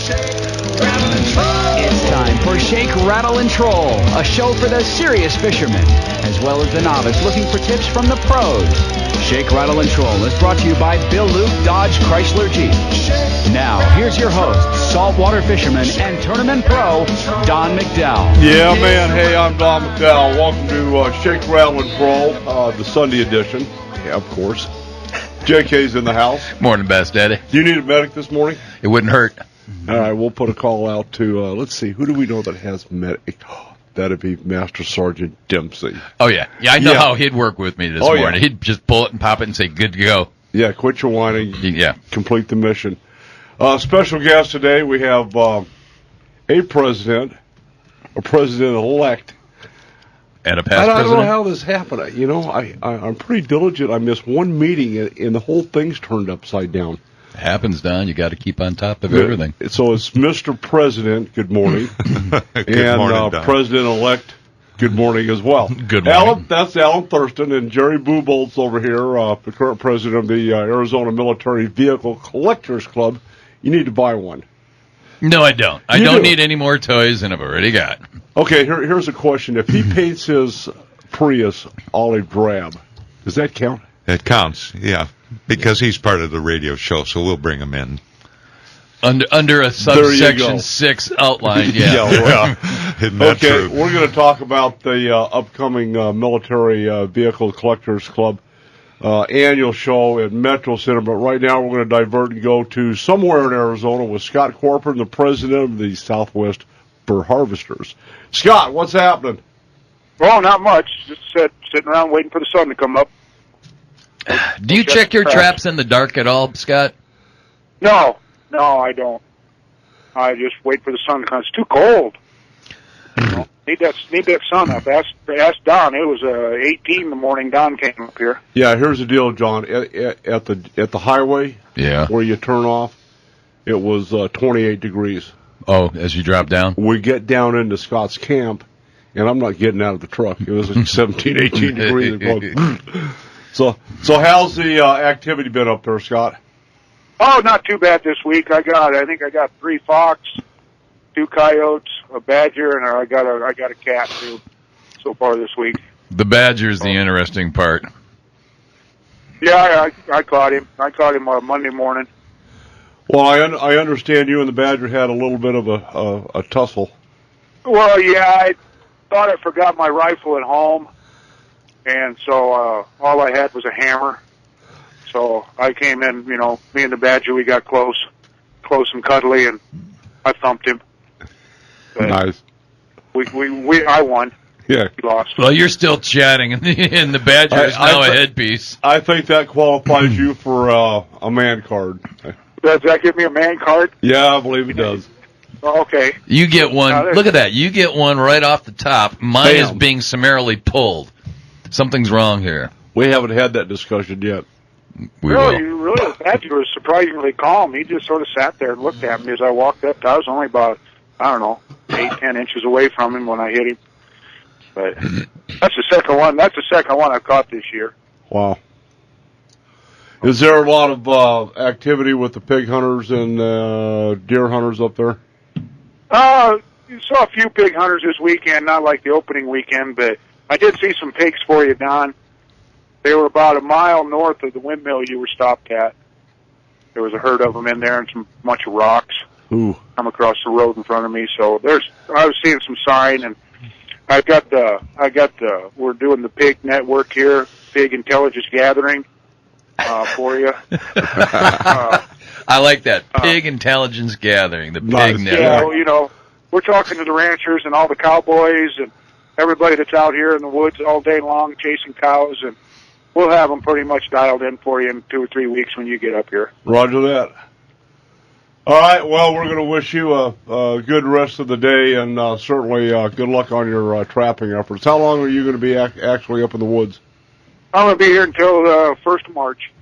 It's time for Shake, Rattle, and Troll, a show for the serious fisherman, as well as the novice looking for tips from the pros. Shake, Rattle, and Troll is brought to you by Bill Luke Dodge Chrysler Jeep. Now, here's your host, saltwater fisherman and tournament pro, Don McDowell. Yeah, man. Hey, I'm Don McDowell. Welcome to Shake, Rattle, and Troll, the Sunday edition. Yeah, of course. JK's in the house. Morning, best Daddy. Do you need a medic this morning? It wouldn't hurt. All right, we'll put a call out to, let's see, who do we know that has medic? Oh, that'd be Master Sergeant Dempsey. Oh, yeah. Yeah, I know how he'd work with me this morning. Yeah. He'd just pull it and pop it and say, good to go. Yeah, quit your whining. Yeah. Complete the mission. Special guest today, we have a president-elect. And a past I don't president? know how this happened. You know, I'm pretty diligent. I missed one meeting, and the whole thing's turned upside down. It happens, Don. You got to keep on top of everything. So it's Mr. President, good morning. Good morning, Don. President-elect, good morning as well. Good morning. That's Alan Thurston, and Jerry Bubolt's over here, the current president of the Arizona Military Vehicle Collectors Club. You need to buy one. No, I don't. I don't need any more toys than I've already got. Okay, here's a question. If he paints his Prius olive drab, does that count? It counts, yeah, because he's part of the radio show, so we'll bring him in. Under a subsection 6 outline, Yeah. Isn't that Okay, true? we're going to talk about the upcoming Military Vehicle Collectors Club annual show at Metro Center, but right now we're going to divert and go to somewhere in Arizona with Scott Corcoran, the president of the Southwest Fur Harvesters. Scott, what's happening? Well, not much. Just sitting around waiting for the sun to come up. Do you check your traps in the dark at all, Scott? No, I don't. I just wait for the sun to come. It's too cold. You know, need that sun up. Ask Don. It was 18 in the morning. Don came up here. Yeah, here's the deal, John. At the highway, where you turn off, it was 28 degrees. Oh, as you drop down? We get down into Scott's camp, and I'm not getting out of the truck. It was like 17, 18 degrees. So how's the activity been up there, Scott? Oh, not too bad this week. I think I got 3 fox, 2 coyotes, a badger, and I got a cat too. So far this week. The badger's the interesting part. Yeah, I caught him. I caught him Monday morning. Well, I understand you and the badger had a little bit of a tussle. Well, yeah, I thought I forgot my rifle at home, and so all I had was a hammer. So I came in, me and the badger, we got close and cuddly, and I thumped him. But nice. I won. Yeah. He lost. Well, you're still chatting, and the badger is now a headpiece. I think that qualifies you for a man card. Does that give me a man card? Yeah, I believe it does. Okay. You get one. Look at that. You get one right off the top. Mine is being summarily pulled. Something's wrong here. We haven't had that discussion yet. Really, the badger was surprisingly calm. He just sort of sat there and looked at me as I walked up. I was only about, 8-10 inches away from him when I hit him. But that's the second one. That's the second one I've caught this year. Wow. Is there a lot of activity with the pig hunters and deer hunters up there? You saw a few pig hunters this weekend, not like the opening weekend, but I did see some pigs for you, Don. They were about a mile north of the windmill you were stopped at. There was a herd of them in there and some bunch of rocks. Ooh. Come across the road in front of me, so I was seeing some sign, and we're doing the pig network here, pig intelligence gathering. For you. I like that. Pig intelligence gathering, the pig network. Yeah, we're talking to the ranchers and all the cowboys and everybody that's out here in the woods all day long chasing cows, and we'll have them pretty much dialed in for you in 2 or 3 weeks when you get up here. Roger that. All right, well, we're going to wish you a good rest of the day and certainly good luck on your trapping efforts. How long are you going to be actually up in the woods? I'm going to be here until the 1st of March.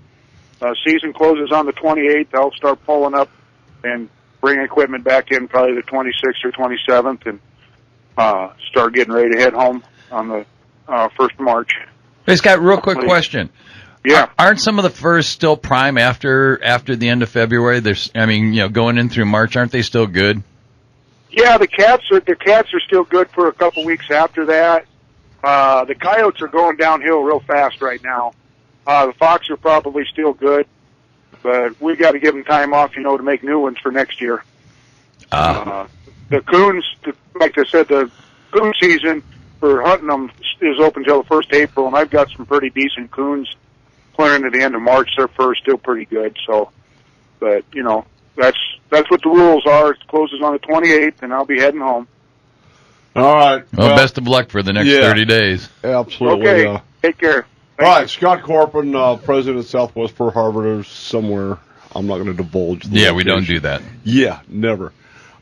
Season closes on the 28th. I'll start pulling up and bring equipment back in probably the 26th or 27th and start getting ready to head home on the 1st of March. Hey, Scott, real quick question. Yeah. Aren't some of the furs still prime after the end of February? Going in through March, aren't they still good? Yeah, the cats are still good for a couple weeks after that. The coyotes are going downhill real fast right now. The fox are probably still good, but we got to give them time off, to make new ones for next year. The coons, like I said, the coon season for hunting them is open till the 1st of April, and I've got some pretty decent coons clear into the end of March. Their fur's still pretty good. So, but that's what the rules are. It closes on the 28th, and I'll be heading home. All right. Well, best of luck for the next 30 days. Absolutely. Okay. Take care. All right, Scott Corpin, president of Southwest Fur Harbor, somewhere. I'm not going to divulge. We don't do that. Yeah, never.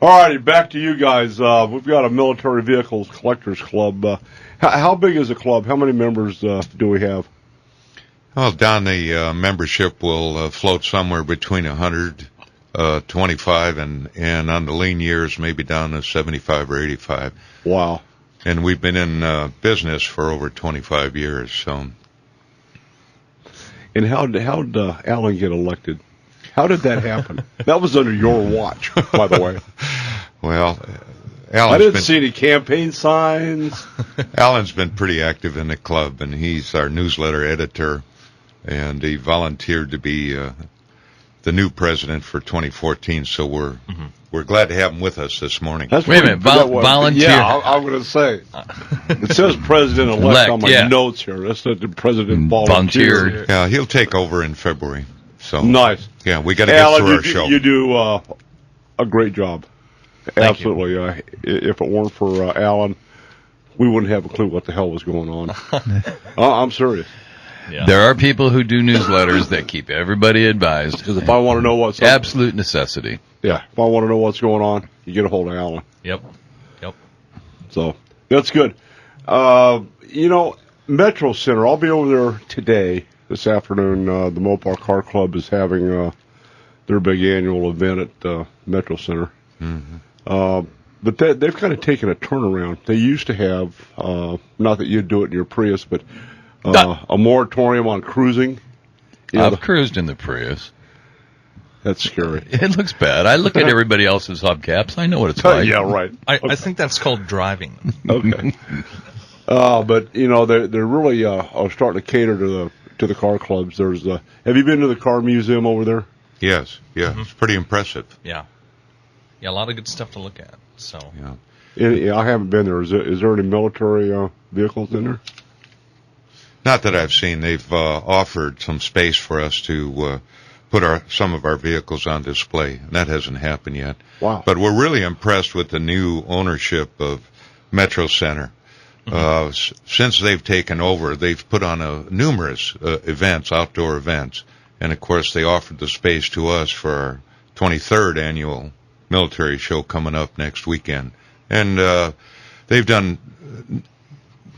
All righty, back to you guys. We've got a military vehicles collectors club. How big is the club? How many members do we have? Well, Don, the membership will float somewhere between 125 and on the lean years, maybe down to 75 or 85. Wow. And we've been in business for over 25 years. So. And how'd Alan get elected? How did that happen? That was under your watch, by the way. Well, I didn't see any campaign signs. Alan's been pretty active in the club, and he's our newsletter editor, and he volunteered to be the new president for 2014. So we're glad to have him with us this morning. Wait a minute, volunteer? Yeah, I'm going to say. It says president-elect on my notes here. That's not the president volunteer. Yeah, he'll take over in February. So nice. Yeah, we got to get through our show. You do a great job. Absolutely. If it weren't for Alan, we wouldn't have a clue what the hell was going on. I'm serious. Yeah. There are people who do newsletters that keep everybody advised. Because if I want to know what's absolute necessity. Yeah, if I want to know what's going on, you get a hold of Alan. Yep. So that's good. Metro Center. I'll be over there today. This afternoon, the Mopar Car Club is having their big annual event at Metro Center. Mm-hmm. But they've kind of taken a turnaround. They used to have, not that you'd do it in your Prius, but a moratorium on cruising. I've cruised in the Prius. That's scary. It looks bad. I look at everybody else's hubcaps. I know what it's like. Yeah, right. I think that's called driving. Okay. But they're really are starting to cater to the car clubs. There's have you been to the car museum over there? Yes. Yeah, It's pretty impressive. Yeah, a lot of good stuff to look at. So yeah, I haven't been there. Is there any military vehicles in there? Not that I've seen. They've offered some space for us to put some of our vehicles on display. And that hasn't happened yet. Wow! But we're really impressed with the new ownership of Metro Center. Since they've taken over, they've put on numerous events, outdoor events. And, of course, they offered the space to us for our 23rd annual military show coming up next weekend. And they've been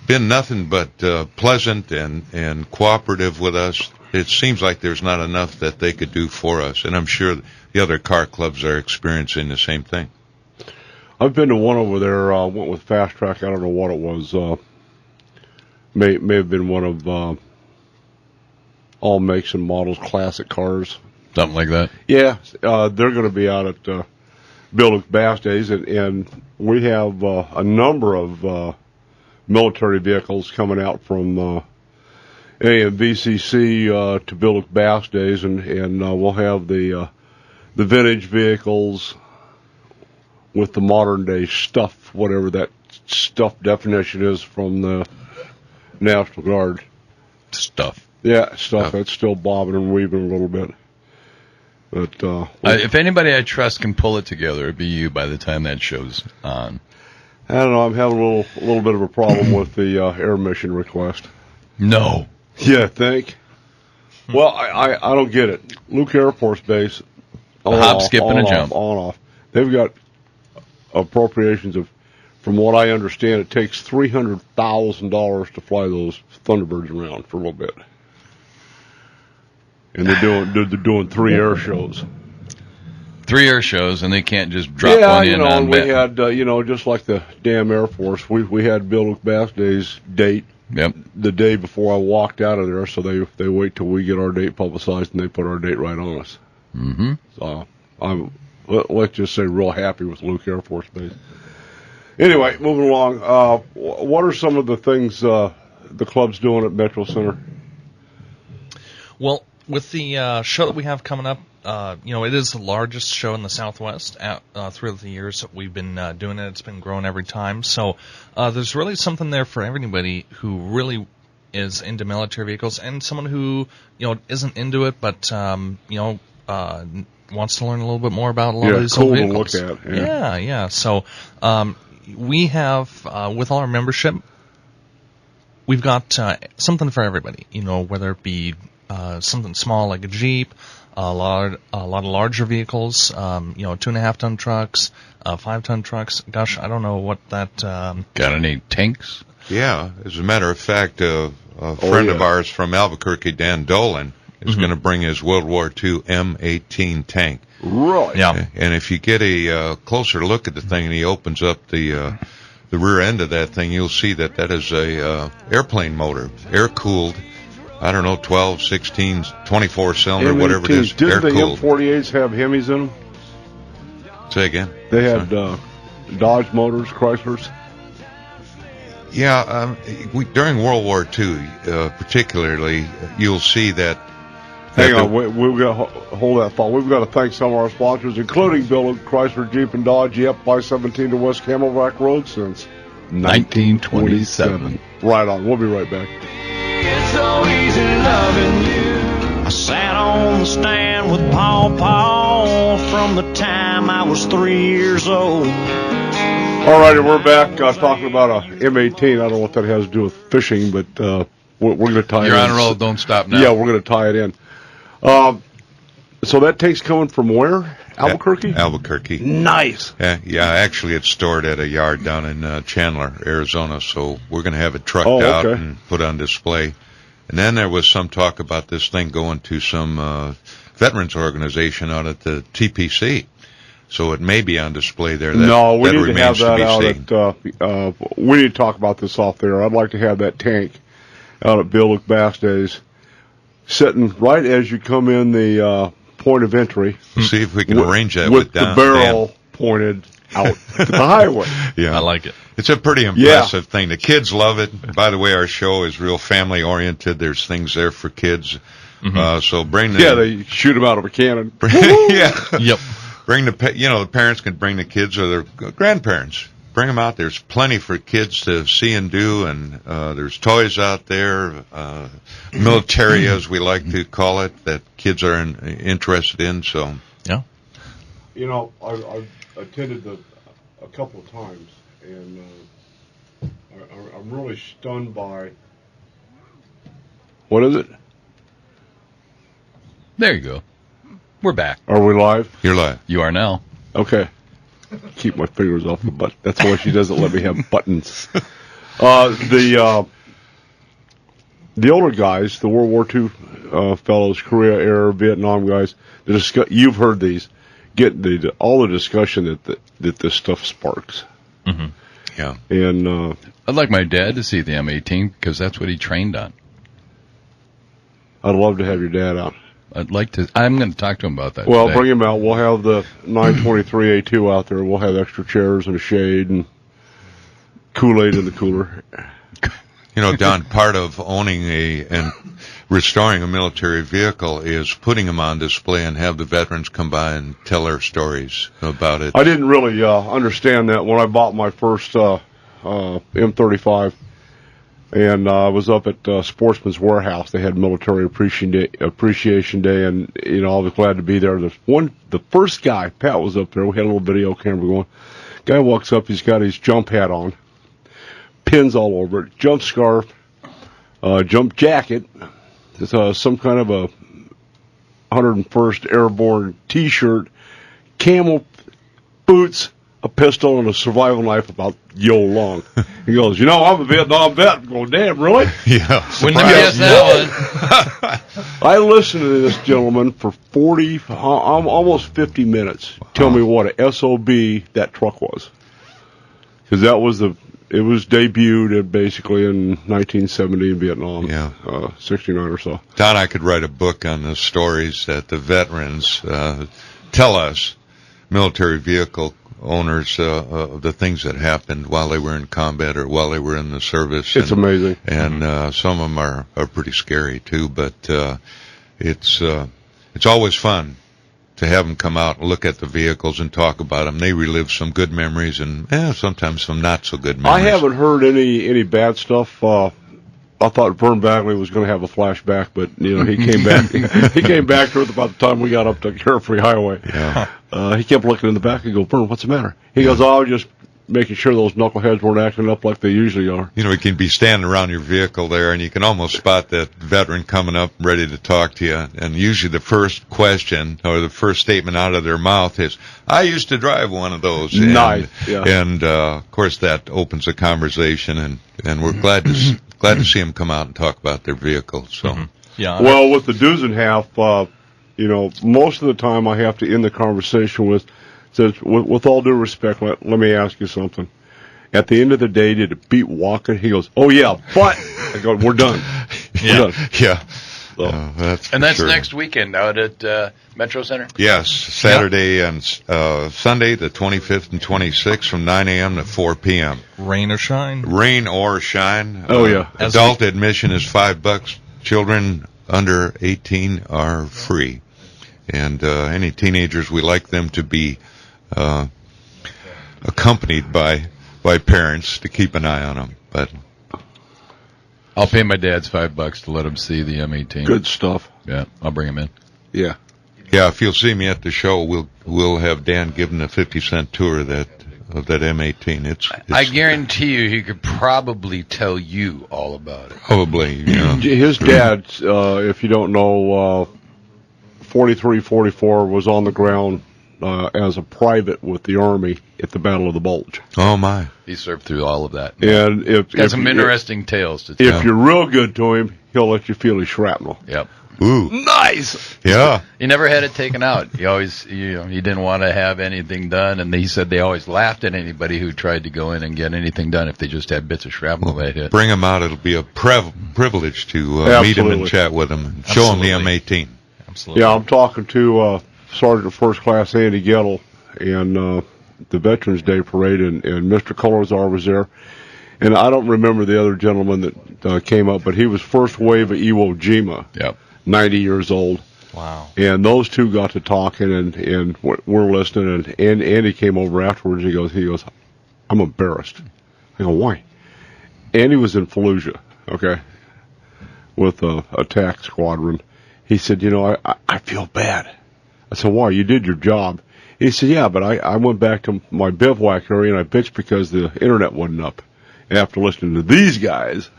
nothing but pleasant and cooperative with us. It seems like there's not enough that they could do for us. And I'm sure the other car clubs are experiencing the same thing. I've been to one over there. Went with Fast Track. I don't know what it was. May have been one of all makes and models, classic cars, something like that. Yeah, they're going to be out at Bill Bass Days, and we have a number of military vehicles coming out from AMVCC to Bill Bass Days, and we'll have the vintage vehicles with the modern day stuff, whatever that stuff definition is from the National Guard. Stuff. Yeah, stuff that's still bobbing and weaving a little bit. But if anybody I trust can pull it together, it'd be you by the time that show's on. I don't know. I'm having a little bit of a problem with the air mission request. No. Yeah, think. Well, I don't get it. Luke Air Force Base. A hop, skip, and a jump. On off. They've got appropriations of, from what I understand, it takes $300,000 to fly those Thunderbirds around for a little bit. And they're doing 3 air shows. 3 air shows, and they can't just drop one in on we had, just like the damn Air Force, we had Bill Bass Day's date the day before I walked out of there, so they wait till we get our date publicized and they put our date right on us. Mm-hmm. So I'm, let's just say, real happy with Luke Air Force Base. Anyway, moving along. What are some of the things the club's doing at Metro Center? Well, with the show that we have coming up, it is the largest show in the Southwest. Throughout the years that we've been doing it, it's been growing every time. So there's really something there for everybody who really is into military vehicles, and someone who isn't into it, but wants to learn a little bit more about a lot of these old vehicles. To look at. Yeah. So we have with all our membership, we've got something for everybody. Whether it be something small like a Jeep, a lot of larger vehicles, 2.5-ton trucks, 5-ton trucks. Gosh, I don't know what that. Got any tanks? Yeah, as a matter of fact, a friend of ours from Albuquerque, Dan Dolan, is going to bring his World War II M18 tank. Really? Yeah. And if you get a closer look at the thing, and he opens up the rear end of that thing, you'll see that is a airplane motor, air-cooled. I don't know, 12, 16, 24-cylinder, whatever it is, Didn't the air-cooled. M48s have Hemis in them? Say again? They had Dodge motors, Chryslers. Yeah, during World War II, particularly, you'll see that. Hang on, we've got to hold that thought. We've got to thank some of our sponsors, including Bill Chrysler, Jeep, and Dodge. Yep, by 17 to West Camelback Road since 1927. Right on. We'll be right back. It's so easy loving you. I sat on the stand with Paw from the time I was 3 years old. All righty, we're back talking about a M18. I don't know what that has to do with fishing, but we're going to tie it in. You're on a roll. Don't stop now. Yeah, we're going to tie it in. So that tank's coming from where? Albuquerque? Albuquerque. Nice. Yeah, actually it's stored at a yard down in Chandler, Arizona, so we're going to have it trucked out and put on display. And then there was some talk about this thing going to some veterans organization out at the TPC. So it may be on display there. No, we need to remains have that be out seen. at, we need to talk about this off there. I'd like to have that tank out at Bill Luke Bass Days, sitting right as you come in the point of entry. See if we can arrange that with the barrel pointed out to the highway. Yeah, I like it. It's a pretty impressive thing. The kids love it. By the way, our show is real family oriented. There's things there for kids. So bring the they shoot them out of a cannon. Yep. Bring the parents can bring the kids or their grandparents. Bring them out. There's plenty for kids to see and do, and there's toys out there, military as we like to call it, that kids are interested in. So yeah. I've attended a couple of times, and I'm really stunned by. What is it? There you go. We're back. Are we live? you're live. You are now. Okay. Keep my fingers off the button. That's why she doesn't let me have buttons. The older guys, the World War II fellows, Korea era, Vietnam guys, you've heard these, get all the discussion that this stuff sparks. Mm-hmm. Yeah. And I'd like my dad to see the M18 because that's what he trained on. I'd love to have your dad out. I'd like to. I'm going to talk to him about that. Well, today. bring him out. We'll have the 923A2 out there. We'll have extra chairs and a shade and Kool-Aid in the cooler. Don, part of owning and restoring a military vehicle is putting them on display and have the veterans come by and tell their stories about it. I didn't really understand that when I bought my first M35. And I was up at Sportsman's Warehouse. They had Military Appreciation Day, and I was glad to be there. The first guy, Pat, was up there. We had a little video camera going. Guy walks up. He's got his jump hat on, pins all over it, jump scarf, jump jacket. It's some kind of a 101st Airborne T-shirt, camel boots, a pistol, and a survival knife about long. He goes, I'm a Vietnam vet. I'm going, damn, really? Yeah. Wouldn't have guessed that one. I listened to this gentleman for almost 50 minutes. Tell me what a SOB that truck was. Because that was it was debuted basically in 1970 in Vietnam. Yeah. 69 or so. Thought I could write a book on the stories that the veterans tell us, military vehicle owners, the things that happened while they were in combat or while they were in the service. It's amazing. And some of them are pretty scary too, but it's always fun to have them come out and look at the vehicles and talk about them. They relive some good memories and sometimes some not so good memories. I haven't heard any bad stuff. I thought Vern Bagley was going to have a flashback, but he came back. He came back to it about the time we got up to Carefree Highway. Yeah. He kept looking in the back and go, Vern, what's the matter? He goes, I was just making sure those knuckleheads weren't acting up like they usually are. You can be standing around your vehicle there, and you can almost spot that veteran coming up ready to talk to you. And usually the first question or the first statement out of their mouth is, I used to drive one of those. Nice. Yeah. And of course, that opens a conversation, and we're glad to see them come out and talk about their vehicles. So, Yeah. Well, with the do's and half, most of the time I have to end the conversation with, says, with all due respect, let me ask you something. At the end of the day, did it beat walking? He goes, oh, yeah, but I go, we're done. We're done. Yeah. So. That's next weekend out at Metro Center? Yes, Saturday and Sunday, the 25th and 26th, from 9 a.m. to 4 p.m. Rain or shine. Rain or shine. Oh, yeah. Adult admission is $5. Children under 18 are free. And any teenagers, we like them to be accompanied by parents to keep an eye on them. But I'll pay my dad's $5 to let him see the M18. Good stuff. Yeah, I'll bring him in. Yeah. Yeah, if you'll see me at the show, we'll have Dan giving a 50-cent tour of that M18. It's I guarantee you, he could probably tell you all about it. Probably. His dad, if you don't know, 43-44 was on the ground as a private with the Army at the Battle of the Bulge. Oh, my. He served through all of that. And Got some interesting tales to tell. If you're real good to him, he'll let you feel his shrapnel. Yep. Ooh. Nice! Yeah. He never had it taken out. He always, he didn't want to have anything done, and he said they always laughed at anybody who tried to go in and get anything done if they just had bits of shrapnel they hit. Bring him out. It'll be a privilege to meet him and chat with him and show him the M18. Absolutely. Yeah, I'm talking to Sergeant First Class Andy Gettle and the Veterans Day Parade, and Mr. Colorzar was there. And I don't remember the other gentleman that came up, but he was first wave of Iwo Jima. Yep. 90 years old. Wow. And those two got to talking, and we're listening, and Andy came over afterwards. He goes, I'm embarrassed. I go, why? Andy was in Fallujah, okay, with a attack squadron. He said, I feel bad. I said, why? You did your job. He said, yeah, but I went back to my bivouac area, and I bitched because the internet wasn't up. After listening to these guys,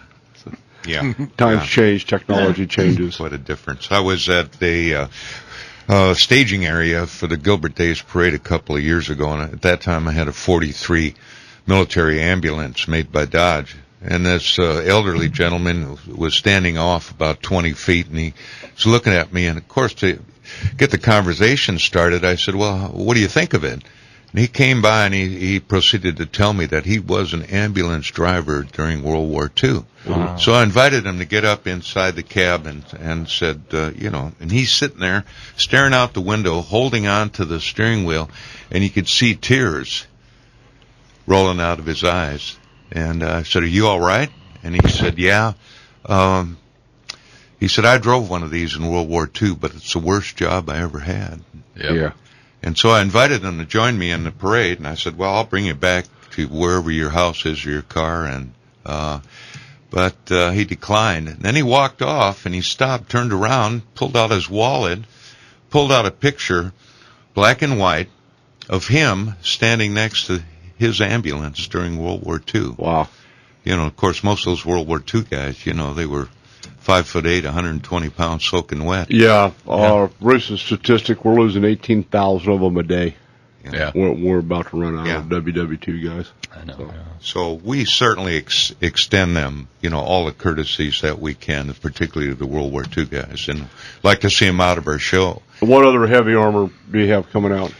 Yeah. times change, technology changes. What a difference. I was at the staging area for the Gilbert Days Parade a couple of years ago, and at that time I had a 43 military ambulance made by Dodge. And this elderly gentleman was standing off about 20 feet, and he was looking at me. And, of course, to get the conversation started, I said, well, what do you think of it? And he came by, and he proceeded to tell me that he was an ambulance driver during World War II. Wow. So I invited him to get up inside the cab and said, and he's sitting there staring out the window, holding on to the steering wheel, and you could see tears rolling out of his eyes. And I said, are you all right? And he said, yeah. He said, I drove one of these in World War II, but it's the worst job I ever had. Yep. Yeah. And so I invited him to join me in the parade, and I said, well, I'll bring you back to wherever your house is or your car. But he declined. And then he walked off, and he stopped, turned around, pulled out his wallet, pulled out a picture, black and white, of him standing next to his ambulance during World War II. Wow. Of course, most of those World War II guys, they were 5'8", 120 pounds soaking wet. Yeah, recent statistic, we're losing 18,000 of them a day. Yeah. We're about to run out of WW2 guys. I know. So we certainly extend them, all the courtesies that we can, particularly the World War II guys, and like to see them out of our show. What other heavy armor do you have coming out?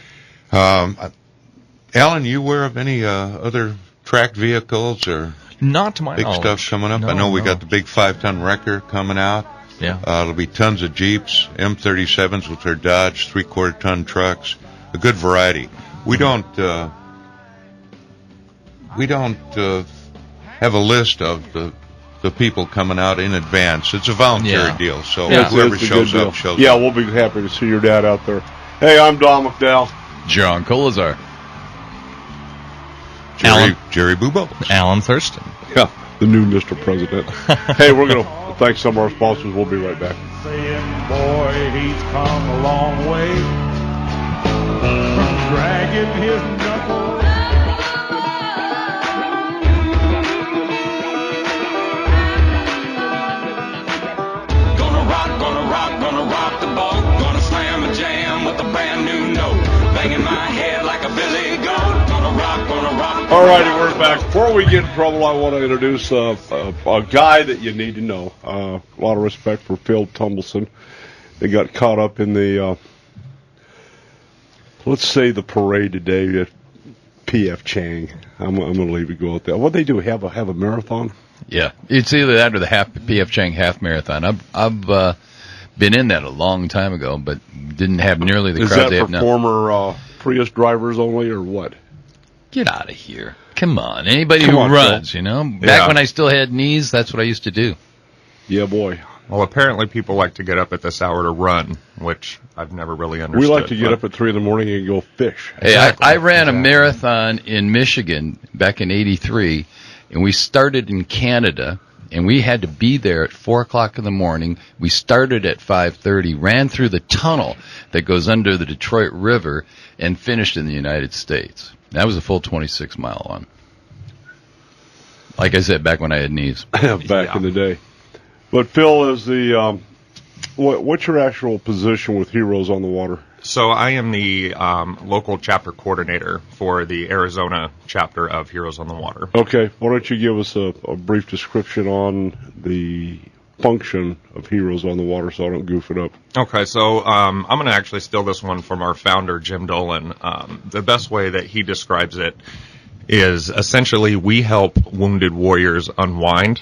Alan, you aware of any other tracked vehicles or Not to my big knowledge. stuff coming up? No, I know we no. got the big 5-ton wrecker coming out. Yeah. There'll be tons of Jeeps, M37s with their Dodge 3/4-ton trucks, a good variety. We don't have a list of the people coming out in advance. It's a voluntary deal, so whoever It's a shows good deal. up shows Yeah, up. we'll be happy to see your dad out there. Hey, I'm Don McDowell. John Colazar. Jerry Bubo. Alan Thurston. Yeah, the new Mr. President. Hey, we're going to thank some of our sponsors. We'll be right back. Saying, boy, he's come a long way from dragging his knuckles. Gonna rock the boat. Gonna slam a jam with a brand new note. Banging my head like a billy goat. Gonna rock. All righty, we're back. Before we get in trouble, I want to introduce a guy that you need to know. A lot of respect for Phil Tumbleson. They got caught up in the, let's say, the parade today at P.F. Chang. I'm going to leave it go at that. What they do, have a marathon? Yeah, it's either that or the P.F. Chang half marathon. I've been in that a long time ago, but didn't have nearly the Is crowd that they for have now. former Prius drivers only, or what? Get out of here! Come on, anybody Come who on, runs, Phil. you know. Back Yeah. when I still had knees, that's what I used to do. Yeah, boy. Well, apparently people like to get up at this hour to run, which I've never really understood. We like to get but- up at 3 a.m. and go fish. Hey, Exactly. I ran a Exactly. marathon in Michigan back in '83, and we started in Canada, and we had to be there at 4:00 in the morning. We started at 5:30, ran through the tunnel that goes under the Detroit River, and finished in the United States. That was a full 26-mile one. Like I said, back when I had knees. Back in the day. But Phil is the what's your actual position with Heroes on the Water? So I am the local chapter coordinator for the Arizona chapter of Heroes on the Water. Okay, why don't you give us a brief description on the function of Heroes on the Water so I don't goof it up. Okay, so I'm going to actually steal this one from our founder, Jim Dolan. The best way that he describes it is essentially we help wounded warriors unwind,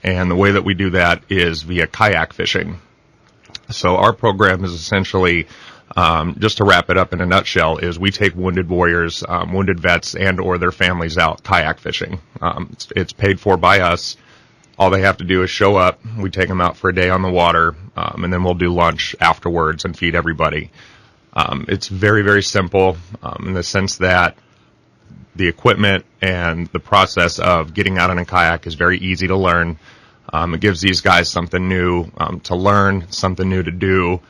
and the way that we do that is via kayak fishing. So our program is essentially, just to wrap it up in a nutshell, is we take wounded warriors, wounded vets, and or their families out kayak fishing. It's paid for by us. All they have to do is show up. We take them out for a day on the water, and then we'll do lunch afterwards and feed everybody. It's very, very simple in the sense that the equipment and the process of getting out on a kayak is very easy to learn. It gives these guys something new to learn, something new to do.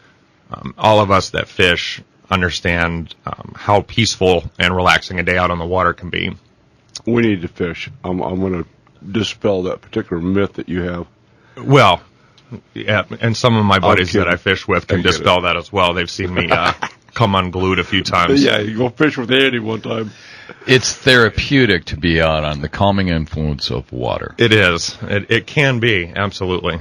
All of us that fish understand how peaceful and relaxing a day out on the water can be. We need to fish. I'm going to dispel that particular myth that you have. Well, yeah, and some of my buddies kidding. that I fish with can I get dispel that as well. They've seen me come unglued a few times. Yeah, you go fish with Andy one time. It's therapeutic to be out on the calming influence of water. It is. It can be, absolutely.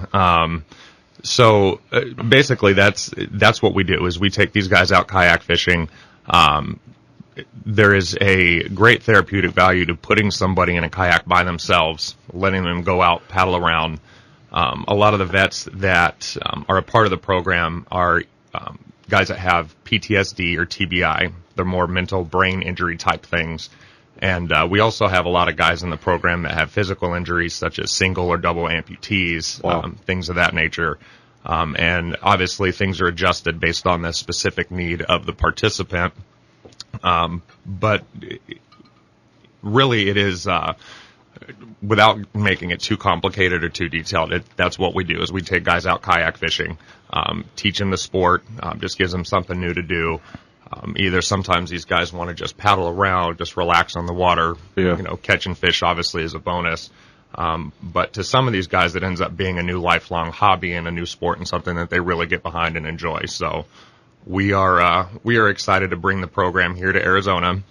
So basically, that's what we do. Is we take these guys out kayak fishing. There is a great therapeutic value to putting somebody in a kayak by themselves, letting them go out, paddle around. A lot of the vets that are a part of the program are guys that have PTSD or TBI. They're more mental brain injury type things. And we also have a lot of guys in the program that have physical injuries such as single or double amputees, Wow. things of that nature. And obviously things are adjusted based on the specific need of the participant. But really it is, without making it too complicated or too detailed, that's what we do is we take guys out kayak fishing, teach them the sport, just gives them something new to do. Either sometimes these guys want to just paddle around, just relax on the water, Yeah. catching fish obviously is a bonus. But to some of these guys, it ends up being a new lifelong hobby and a new sport and something that they really get behind and enjoy. So we are excited to bring the program here to Arizona.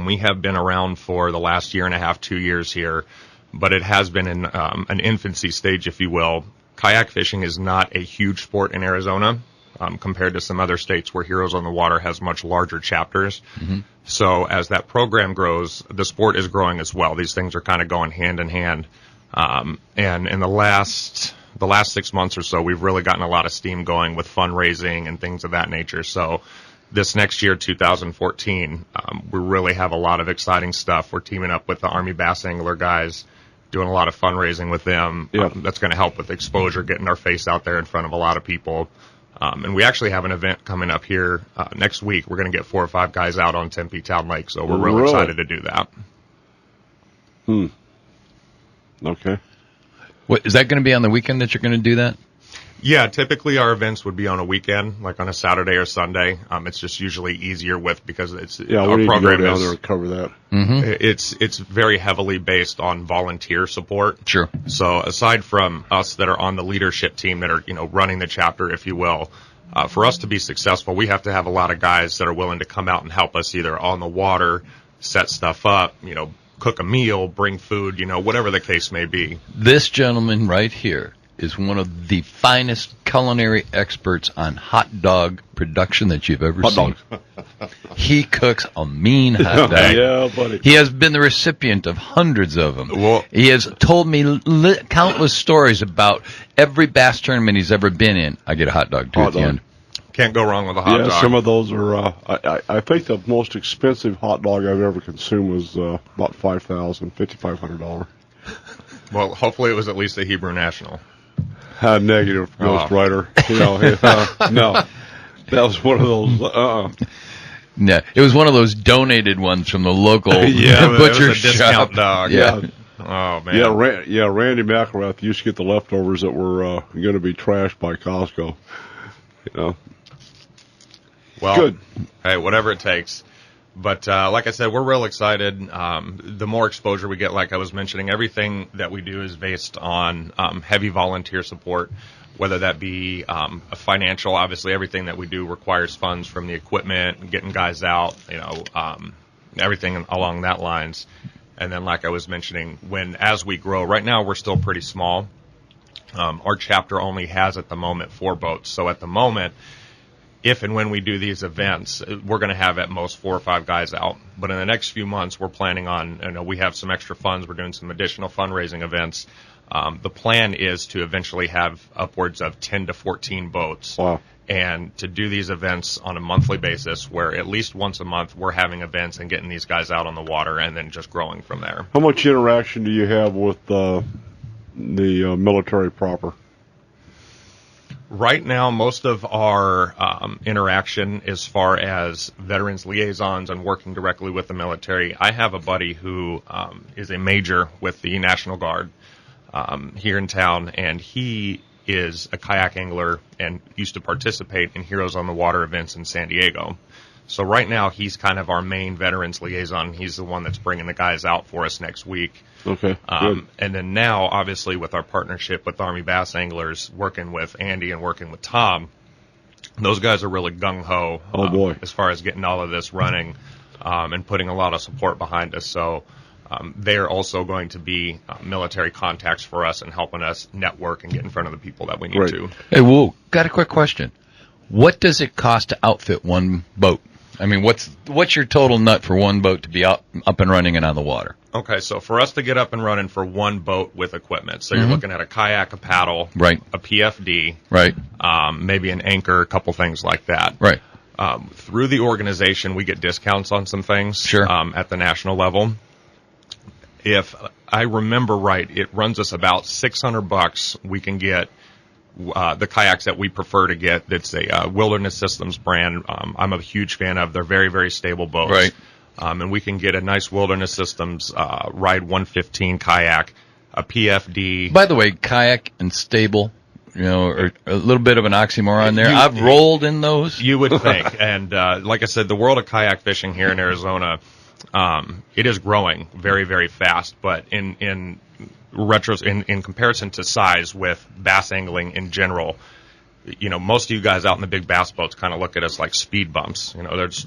We have been around for the last year and a half, 2 years here, but it has been in an infancy stage, if you will. Kayak fishing is not a huge sport in Arizona. compared to some other states where Heroes on the Water has much larger chapters. So as that program grows, the sport is growing as well. These things are kind of going hand in hand. And in the last 6 months or so, we've really gotten a lot of steam going with fundraising and things of that nature. So this next year, 2014, we really have a lot of exciting stuff. We're teaming up with the Army Bass Angler guys, doing a lot of fundraising with them. That's going to help with exposure, getting our face out there in front of a lot of people. And we actually have an event coming up here next week. We're going to get 4 or 5 guys out on Tempe Town Lake, so we're really excited to do that. Okay. What, is that going to be on the weekend that you're going to do that? Yeah, typically our events would be on a weekend, like on a Saturday or Sunday. It's just usually easier because it's our we need program to go down is there and cover that. it's very heavily based on volunteer support. Sure. So aside from us that are on the leadership team that are running the chapter, if you will, for us to be successful, we have to have a lot of guys that are willing to come out and help us either on the water, set stuff up, cook a meal, bring food, whatever the case may be. This gentleman right here is one of the finest culinary experts on hot dog production that you've ever seen. He cooks a mean hot dog. Yeah, buddy. He has been the recipient of hundreds of them. Well, he has told me countless stories about every bass tournament he's ever been in. I get a hot dog, too, at the end. Can't go wrong with a hot dog. Yeah, some of those are, I think the most expensive hot dog I've ever consumed was about $5,500. Well, hopefully it was at least a Hebrew National. Negative, Ghost Rider. No. That was one of those, Yeah, it was one of those donated ones from the local butcher it was a shop. discount dog. Yeah. Oh, man. Randy McElrath used to get the leftovers that were going to be trashed by Costco. Well, good. Hey, whatever it takes. But like I said, we're real excited. The more exposure we get, like I was mentioning, everything that we do is based on heavy volunteer support, whether that be financial. Obviously, everything that we do requires funds from the equipment, getting guys out, everything along that lines. And then, like I was mentioning, as we grow, right now we're still pretty small. Our chapter only has at the moment 4 boats. So at the moment, if and when we do these events, we're going to have at most 4 or 5 guys out. But in the next few months, we're planning on, we have some extra funds. We're doing some additional fundraising events. The plan is to eventually have upwards of 10 to 14 boats. Wow. And to do these events on a monthly basis where at least once a month we're having events and getting these guys out on the water and then just growing from there. How much interaction do you have with the military proper? Right now, most of our interaction as far as veterans liaisons and working directly with the military, I have a buddy who is a major with the National Guard here in town, and he is a kayak angler and used to participate in Heroes on the Water events in San Diego. So right now, he's kind of our main veterans liaison. He's the one that's bringing the guys out for us next week. Okay, good. And then now, obviously, with our partnership with Army Bass Anglers, working with Andy and working with Tom, those guys are really gung-ho as far as getting all of this running and putting a lot of support behind us. So they're also going to be military contacts for us and helping us network and get in front of the people that we need to. Hey, Woo, got a quick question. What does it cost to outfit one boat? I mean, what's your total nut for one boat to be up and running and on the water? Okay, so for us to get up and running for one boat with equipment, so you're looking at a kayak, a paddle, right, a PFD, right, maybe an anchor, a couple things like that. Right. Through the organization, we get discounts on some things. Sure. At the national level. If I remember right, it runs us about $600. We can get the kayaks that we prefer to get. That's a Wilderness Systems brand. I'm a huge fan of. They're very, very stable boats. Right. And we can get a nice Wilderness Systems Ride 115 kayak, a PFD. By the way, kayak and stable, are a little bit of an oxymoron there. I've rolled in those. You would think. And like I said, the world of kayak fishing here in Arizona, it is growing very, very fast. But in comparison to size with bass angling in general, most of you guys out in the big bass boats kind of look at us like speed bumps.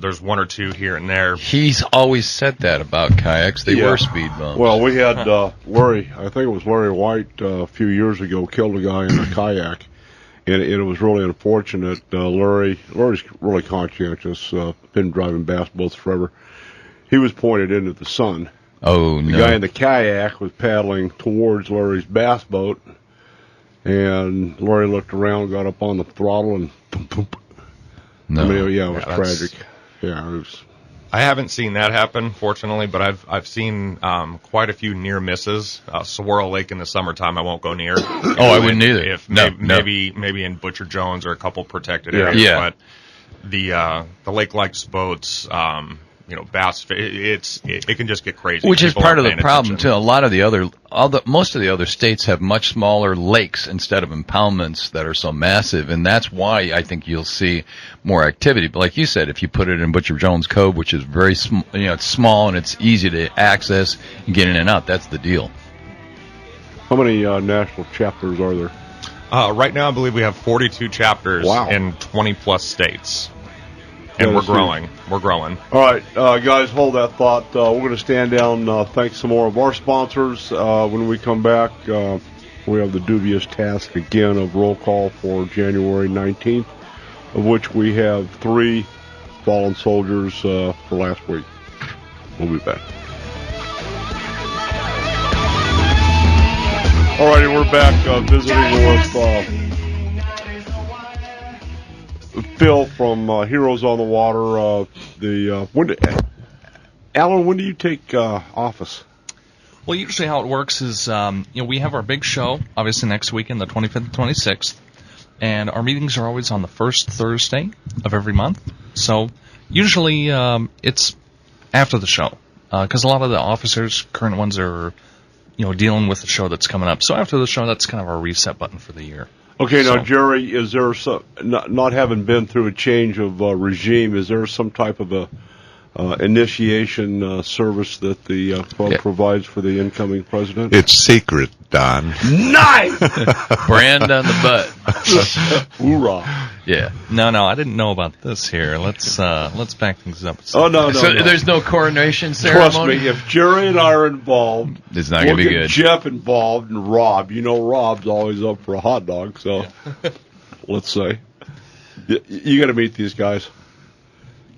There's one or two here and there. He's always said that about kayaks. They were speed bumps. Well, we had Larry, I think it was Larry White, a few years ago, killed a guy in a kayak. And it was really unfortunate. Larry's really conscientious, been driving bass boats forever. He was pointed into the sun. Oh, The no. guy in the kayak was paddling towards Larry's bass boat, and Larry looked around, got up on the throttle, and boom, boom. No. I mean, yeah, it was Yeah, that's- tragic. Yeah, it was. I haven't seen that happen, fortunately, but I've seen quite a few near misses. Saguaro Lake in the summertime, I won't go near. Oh, I wouldn't either. If No, maybe in Butcher Jones or a couple protected Yeah. areas, Yeah. but the lake likes boats. Bass. It can just get crazy. Which is People part of aren't the paying problem attention. too. A lot of most of the other states have much smaller lakes instead of impoundments that are so massive, and that's why I think you'll see more activity. But like you said, if you put it in Butcher Jones Cove, which is very small, it's small and it's easy to access and get in and out. That's the deal. How many national chapters are there? Right now, I believe we have 42 chapters Wow. in 20 plus states, and Yeah, we're that's huge. growing. We're growing. All right, guys, hold that thought. We're going to stand down, thank some more of our sponsors. When we come back, we have the dubious task again of roll call for January 19th, of which we have 3 fallen soldiers for last week. We'll be back. All righty, we're back visiting with Phil from Heroes on the Water. Alan, when do you take office? Well, usually how it works is, we have our big show, obviously next weekend, the 25th and 26th, and our meetings are always on the first Thursday of every month. So usually it's after the show, because a lot of the officers, current ones, are dealing with the show that's coming up. So after the show, that's kind of our reset button for the year. Okay, now, So- Jerry, is there not having been through a change of regime, is there some type of a initiation service that the club provides for the incoming president? It's secret, Don. Nice! Brand on the butt. Hoorah. Yeah. No, I didn't know about this here. Let's back things up. Oh, no. So there's no coronation Trust ceremony. me, if Jerry and I are involved, It's not we'll gonna be get good. Jeff involved and Rob. Rob's always up for a hot dog, so let's say. You got to meet these guys.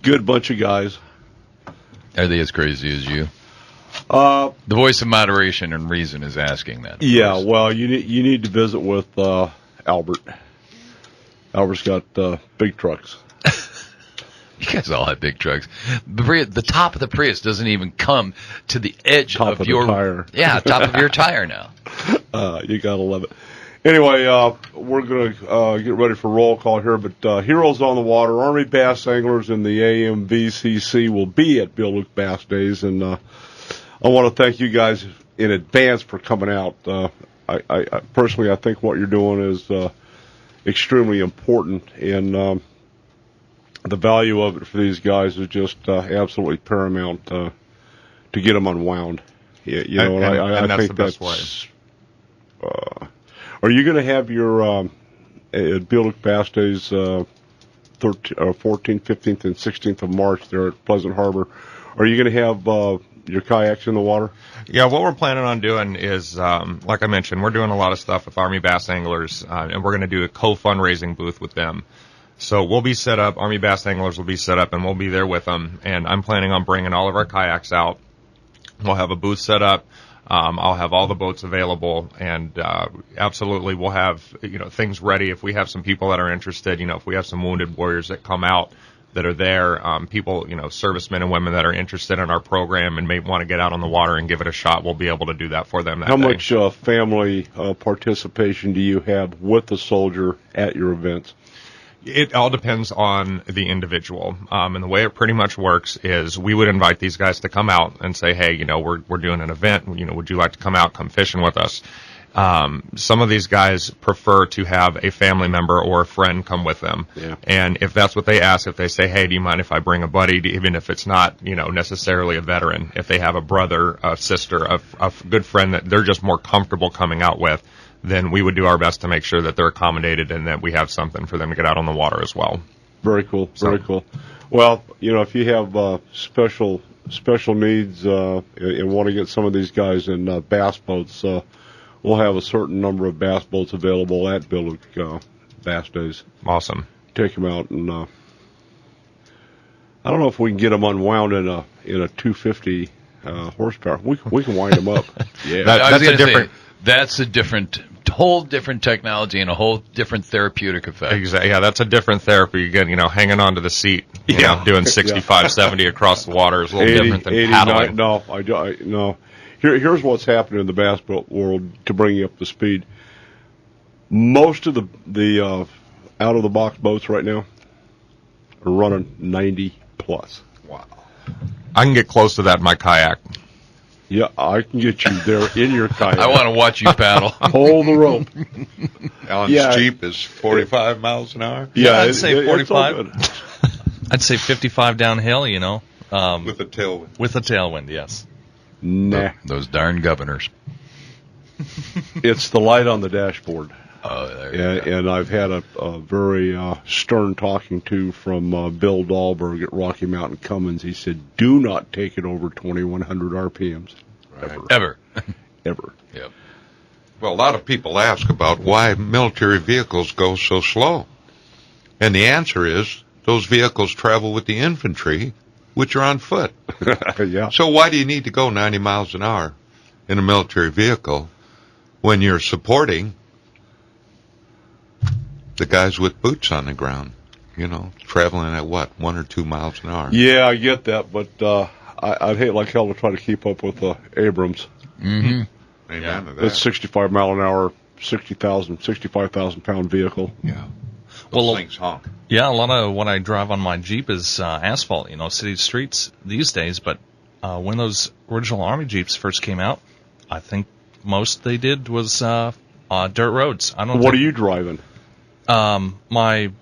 Good bunch of guys. Are they as crazy as you? The voice of moderation and reason is asking that. of Yeah, course. well, you need to visit with Albert. Albert's got big trucks. You guys all have big trucks. The top of the Prius doesn't even come to the edge Top of of the your tire. Yeah, top of your tire now. You gotta love it. Anyway, we're gonna get ready for roll call here, but Heroes on the Water, Army Bass Anglers, and the AMVCC will be at Bill Luke Bass Days, and I want to thank you guys in advance for coming out. I personally, I think what you're doing is extremely important, and the value of it for these guys is just absolutely paramount to get them unwound. I that's think the best that's. Are you going to have your at Bill Luke Bass Days 14th, 15th, and 16th of March there at Pleasant Harbor? Are you going to have your kayaks in the water? Yeah, what we're planning on doing is, like I mentioned, we're doing a lot of stuff with Army Bass Anglers, and we're going to do a co-fundraising booth with them. So we'll be set up, Army Bass Anglers will be set up, and we'll be there with them. And I'm planning on bringing all of our kayaks out. We'll have a booth set up. I'll have all the boats available, and absolutely we'll have things ready if we have some people that are interested. If we have some wounded warriors that come out that are there, people, servicemen and women that are interested in our program and may want to get out on the water and give it a shot, we'll be able to do that for them that How day. much family participation do you have with the soldier at your events? It all depends on the individual. And the way it pretty much works is we would invite these guys to come out and say, hey, we're doing an event. Would you like to come out, come fishing with us? Some of these guys prefer to have a family member or a friend come with them. Yeah. And if that's what they ask, if they say, hey, do you mind if I bring a buddy, even if it's not, necessarily a veteran, if they have a brother, a sister, a good friend that they're just more comfortable coming out with, then we would do our best to make sure that they're accommodated and that we have something for them to get out on the water as well. Very cool. Very cool. Well, if you have special needs and want to get some of these guys in bass boats, we'll have a certain number of bass boats available at Bill Luke bass days. Awesome. Take them out, and I don't know if we can get them unwound in a 250 horsepower. We can wind them up. Yeah, that's a whole different technology and a whole different therapeutic effect. Exactly. Yeah, that's a different therapy. Again, hanging onto the seat, doing 65, 70 across the water is a little different than paddling. No. Here's what's happening in the bass boat world to bring you up to speed. Most of the out of the box boats right now are running 90 plus. Wow. I can get close to that in my kayak. Yeah, I can get you there in your kayak. I want to watch you paddle. Hold the rope. Alan's Jeep is 45 miles an hour. Yeah, I'd say 45. I'd say 55 downhill, with a tailwind. With a tailwind, yes. Nah. Those darn governors. It's the light on the dashboard. Oh, there you go. And I've had a very stern talking to from Bill Dahlberg at Rocky Mountain Cummins. He said, do not take it over 2,100 RPMs. Right. Ever. Ever. Yep. Well, a lot of people ask about why military vehicles go so slow. And the answer is those vehicles travel with the infantry, which are on foot. Yeah. So why do you need to go 90 miles an hour in a military vehicle when you're supporting the guys with boots on the ground, traveling at 1 or 2 miles an hour? Yeah, I get that, but I'd hate like hell to try to keep up with Abrams. Mm-hmm. Amen to that. It's 65 mile an hour, 65,000 pound vehicle. Yeah. Those things honk. Yeah, a lot of what I drive on my Jeep is asphalt, city streets these days. But when those original Army Jeeps first came out, I think most they did was dirt roads. What are you driving? My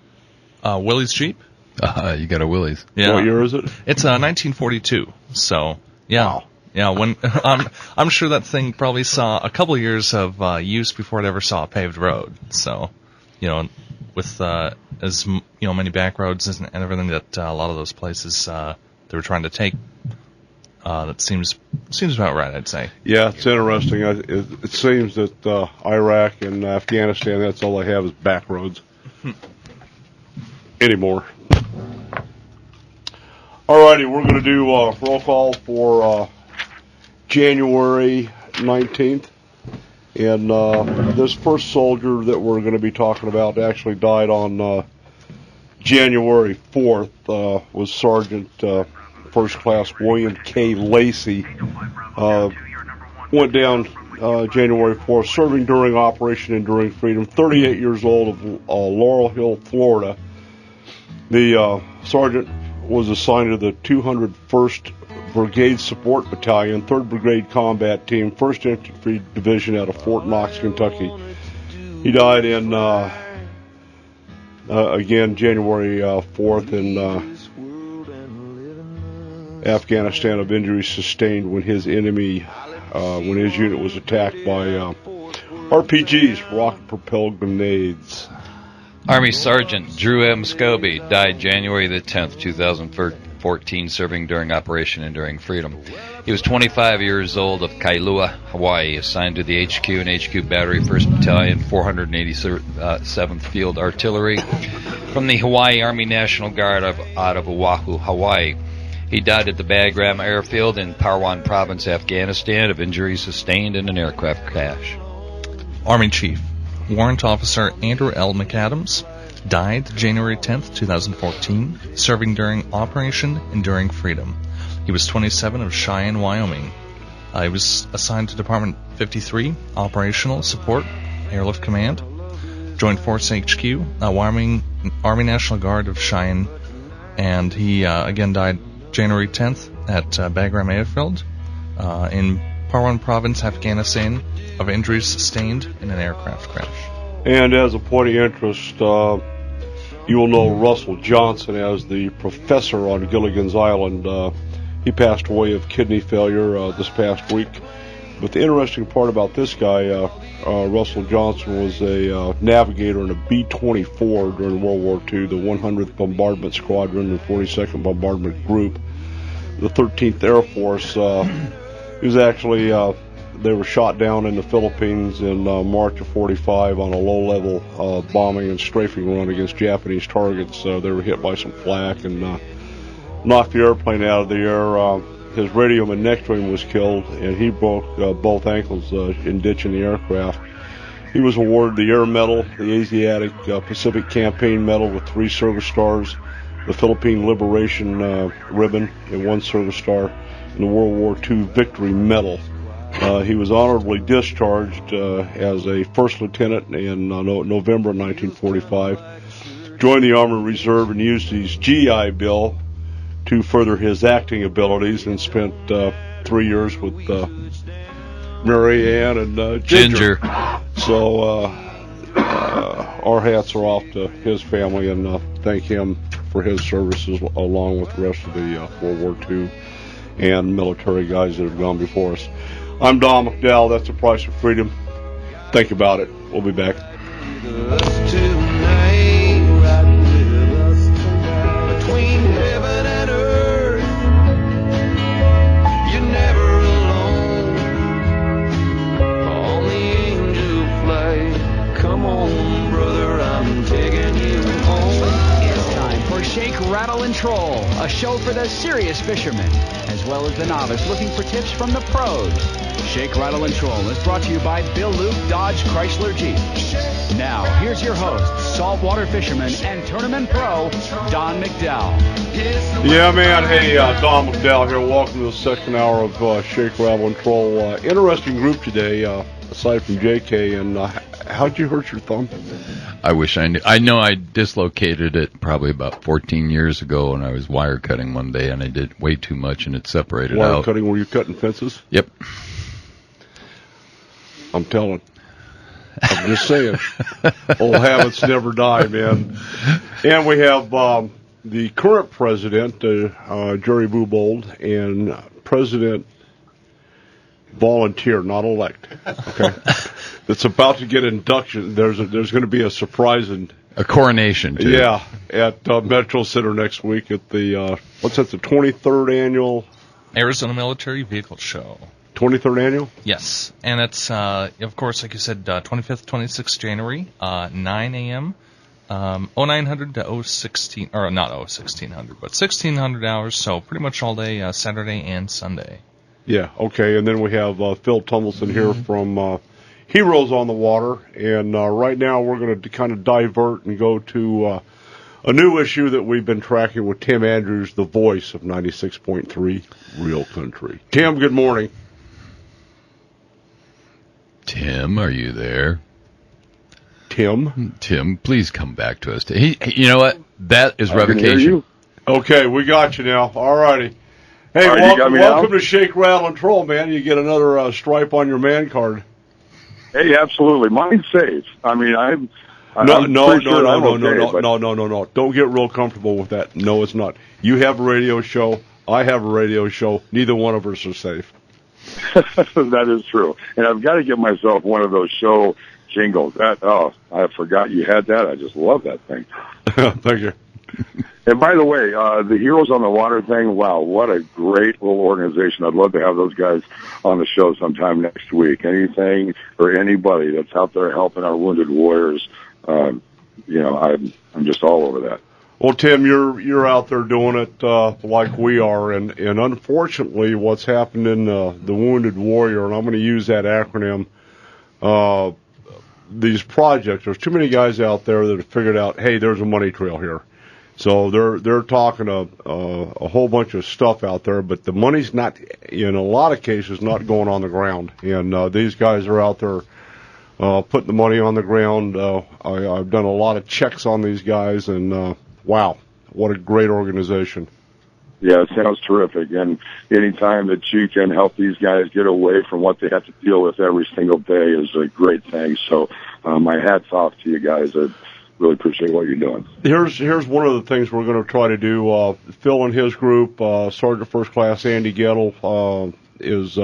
Willys Jeep. You got a Willys. Yeah. What year is it? It's 1942. So yeah, wow. Yeah. When I'm sure that thing probably saw a couple of years of use before it ever saw a paved road. So, with as many back roads and everything that a lot of those places they were trying to take. That seems about right, I'd say. Yeah, it's interesting. It seems that Iraq and Afghanistan, that's all they have is back roads anymore. All righty, we're going to do roll call for January 19th. And this first soldier that we're going to be talking about actually died on January 4th, was Sergeant First Class William K. Lacey. Went down January 4th, serving during Operation Enduring Freedom, 38 years old, of Laurel Hill, Florida. The sergeant was assigned to the 201st Brigade Support Battalion, 3rd Brigade Combat Team, 1st Infantry Division out of Fort Knox, Kentucky. He died in, again, January 4th in Afghanistan of injuries sustained when his enemy, when his unit was attacked by RPGs, rocket-propelled grenades. Army Sergeant Drew M. Scobie died January the 10th, 2014, serving during Operation Enduring Freedom. He was 25 years old, of Kailua, Hawaii, assigned to the HQ and HQ Battery, 1st Battalion, 487th Field Artillery, from the Hawaii Army National Guard out of Oahu, Hawaii. He died at the Bagram Airfield in Parwan Province, Afghanistan, of injuries sustained in an aircraft crash. Army Chief Warrant Officer Andrew L. McAdams died January 10th, 2014, serving during Operation Enduring Freedom. He was 27, of Cheyenne, Wyoming. He was assigned to Department 53, Operational Support, Airlift Command, Joint Force HQ, Wyoming Army National Guard of Cheyenne, and he again died January 10th at Bagram Airfield in Parwan Province, Afghanistan, of injuries sustained in an aircraft crash. And as a point of interest, you will know Russell Johnson as the professor on Gilligan's Island. He passed away of kidney failure this past week. But the interesting part about this guy, Russell Johnson, was a navigator in a B-24 during World War II, the 100th Bombardment Squadron and 42nd Bombardment Group, the 13th Air Force. He was actually they were shot down in the Philippines in March of '45 on a low-level bombing and strafing run against Japanese targets. They were hit by some flak and knocked the airplane out of the air. His radioman next to him was killed, and he broke both ankles in ditching the aircraft. He was awarded the Air Medal, the Asiatic Pacific Campaign Medal with 3 service stars, the Philippine Liberation Ribbon and 1 service star, and the World War II Victory Medal. He was honorably discharged as a first lieutenant in November 1945, joined the Army Reserve and used his GI Bill to further his acting abilities, and spent 3 years with Mary Ann and Ginger. So our hats are off to his family, and thank him for his services along with the rest of the World War II and military guys that have gone before us. I'm Don McDowell. That's the price of freedom. Think about it. We'll be back. Between heaven and earth, you're never alone. On the angel flight, come on, brother, I'm taking you home. It's time for Shake, Rattle, and Troll, a show for the serious fishermen, as well as the novice looking for tips from the pros. Shake, Rattle, and Troll is brought to you by Bill Luke Dodge Chrysler Jeep. Now, here's your host, saltwater fisherman and tournament pro, Don McDowell. Yeah, man. Hey, Don McDowell here. Welcome to the second hour of Shake, Rattle, and Troll. Interesting group today, aside from JK. And how'd you hurt your thumb? I wish I knew. I know I dislocated it probably about 14 years ago when I was wire cutting one day, and I did way too much, and it separated out. Wire cutting? Were you cutting fences? Yep. I'm telling. I'm just saying. Old habits never die, man. And we have the current president, Jerry Bubold, and president volunteer, not elect. Okay, that's about to get induction. There's going to be a surprise and a coronation, too. Yeah, at Metro Center next week at the the 23rd annual Arizona Military Vehicle Show. 23rd annual? Yes, and it's, of course, like you said, 25th, 26th January, 9 a.m., 0900 to 016, or not 1600, but 1600 hours, so pretty much all day, Saturday and Sunday. Yeah, okay, and then we have Phil Tummelson here from Heroes on the Water, and right now we're going to kind of divert and go to a new issue that we've been tracking with Tim Andrews, the voice of 96.3 Real Country. Tim, good morning. Tim, are you there? Tim, please come back to us. You know what? That is revocation. Can hear you. Okay, we got you now. All righty. Hey, All right, welcome to Shake, Rattle, and Troll, man. You get another stripe on your man card. Hey, absolutely. Mine's safe. I mean, No. Don't get real comfortable with that. No, it's not. You have a radio show. I have a radio show. Neither one of us are safe. That is true. And I've got to give myself one of those show jingles. I forgot you had that. I just love that thing. Thank you. And by the way, the Heroes on the Water thing, wow, what a great little organization. I'd love to have those guys on the show sometime next week. Anything or anybody that's out there helping our wounded warriors, I'm just all over that. Well, Tim, you're out there doing it like we are, and unfortunately, what's happened in the Wounded Warrior, and I'm going to use that acronym, these projects. There's too many guys out there that have figured out, hey, there's a money trail here. So they're talking a whole bunch of stuff out there, but the money's not, in a lot of cases, not going on the ground. And these guys are out there putting the money on the ground. I've done a lot of checks on these guys, and wow, what a great organization. Yeah, it sounds terrific. And anytime that you can help these guys get away from what they have to deal with every single day is a great thing. So my hat's off to you guys. I really appreciate what you're doing. Here's one of the things we're going to try to do. Phil and his group, Sergeant First Class Andy Gettle, is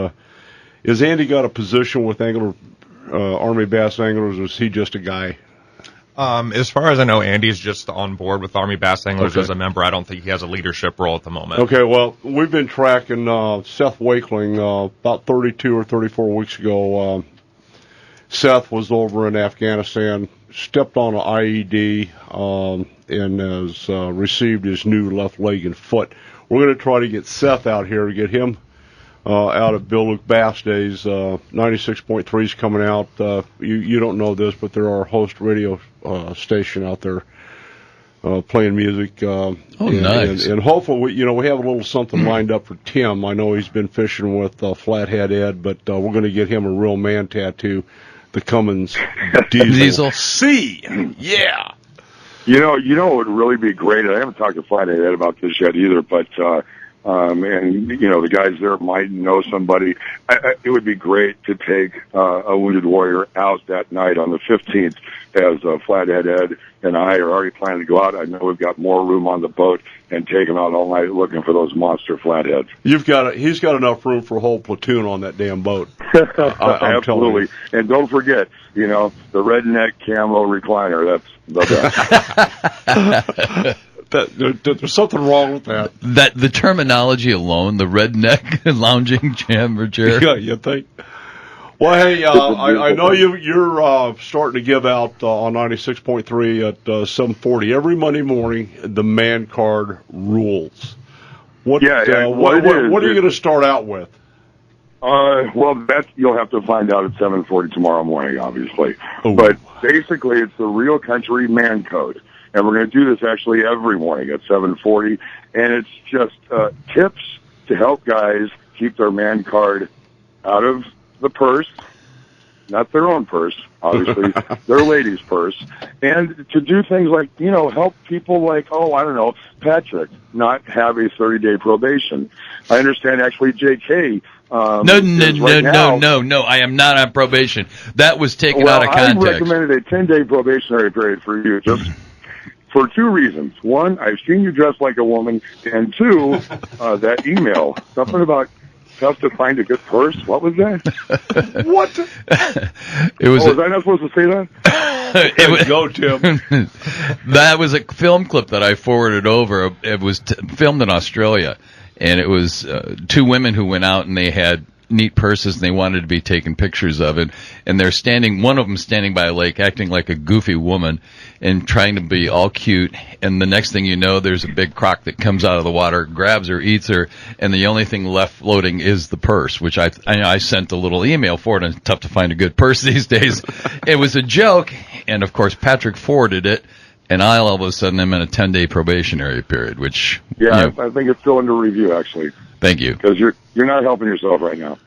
Andy got a position with Army Bass Anglers, or is he just a guy? As far as I know, Andy's just on board with Army Bass Anglers Okay. as a member. I don't think he has a leadership role at the moment. Okay, well, we've been tracking Seth Wakeling about 32 or 34 weeks ago. Seth was over in Afghanistan, stepped on an IED, and has received his new left leg and foot. We're going to try to get Seth out here to get him out of Bill Luke Bass Days. 96.3 is coming out. You don't know this, but there are a host radio station out there playing music. Nice. And hopefully, we have a little something lined up for Tim. I know he's been fishing with Flathead Ed, but we're going to get him a real man tattoo, the Cummins Diesel. C. Yeah. You know, it would really be great. I haven't talked to Flathead Ed about this yet either, but and the guys there might know somebody. It would be great to take a Wounded Warrior out that night on the 15th, as Flathead Ed and I are already planning to go out. I know we've got more room on the boat, and take him out all night looking for those monster flatheads. He's got enough room for a whole platoon on that damn boat. I'm telling you. And don't forget, the redneck camo recliner. That's the best. There's something wrong with that. That the terminology alone, the redneck lounging chamber chair. Yeah, you think? Well, hey, I know you're starting to give out on 96.3 at 7:40 every Monday morning the man card rules. What are you going to start out with? Well, that you'll have to find out at 7:40 tomorrow morning, obviously. Ooh. But basically, it's the Real Country Man Code. And we're going to do this actually every morning at 7:40, and it's just tips to help guys keep their man card out of the purse, not their own purse, obviously, their lady's purse, and to do things like, help people like, Patrick, not have a 30-day probation. I understand actually JK. No, I am not on probation. That was taken out of context. I recommended a 10-day probationary period for you, just for two reasons. One, I've seen you dressed like a woman, and two, that email, something about tough to find a good purse. What was that? What? Was I not supposed to say that? Go, Tim. That was a film clip that I forwarded over. It was filmed in Australia, and it was two women who went out and they had neat purses and they wanted to be taking pictures of it, and they're one of them standing by a lake acting like a goofy woman and trying to be all cute, and the next thing you know there's a big croc that comes out of the water, grabs her, eats her, and the only thing left floating is the purse, which I sent a little email for it, and it's tough to find a good purse these days. It was a joke, and of course Patrick forwarded it, and all of a sudden I'm in a 10-day probationary period, which I think it's still under review actually. Thank you. Because you're not helping yourself right now.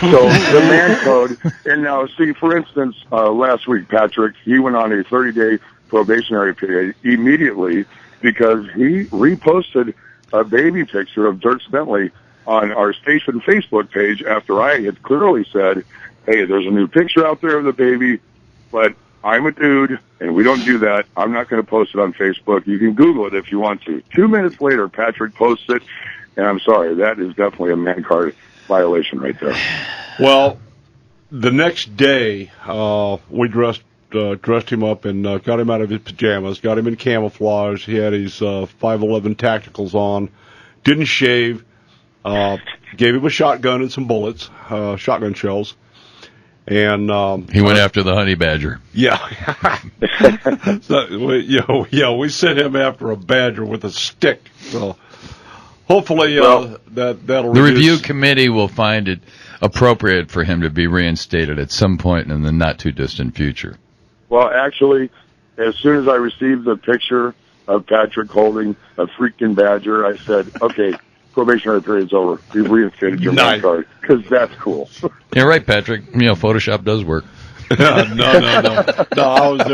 So the man code, and now see, for instance, last week, Patrick, he went on a 30-day probationary period immediately because he reposted a baby picture of Dirk Bentley on our station Facebook page after I had clearly said, hey, there's a new picture out there of the baby, but I'm a dude, and we don't do that. I'm not going to post it on Facebook. You can Google it if you want to. 2 minutes later, Patrick posts it. And I'm sorry, that is definitely a man card violation right there. Well, the next day, we dressed him up and got him out of his pajamas, got him in camouflage. He had his 511 tacticals on, didn't shave, gave him a shotgun and some bullets, shotgun shells. And he went after the honey badger. Yeah. We sent him after a badger with a stick. So hopefully that'll the review committee will find it appropriate for him to be reinstated at some point in the not too distant future. Well, actually, as soon as I received the picture of Patrick holding a freaking badger, I said, okay, probationary period's over. We've reinstated your man card, because that's cool. You're right, Patrick. Photoshop does work. No, I was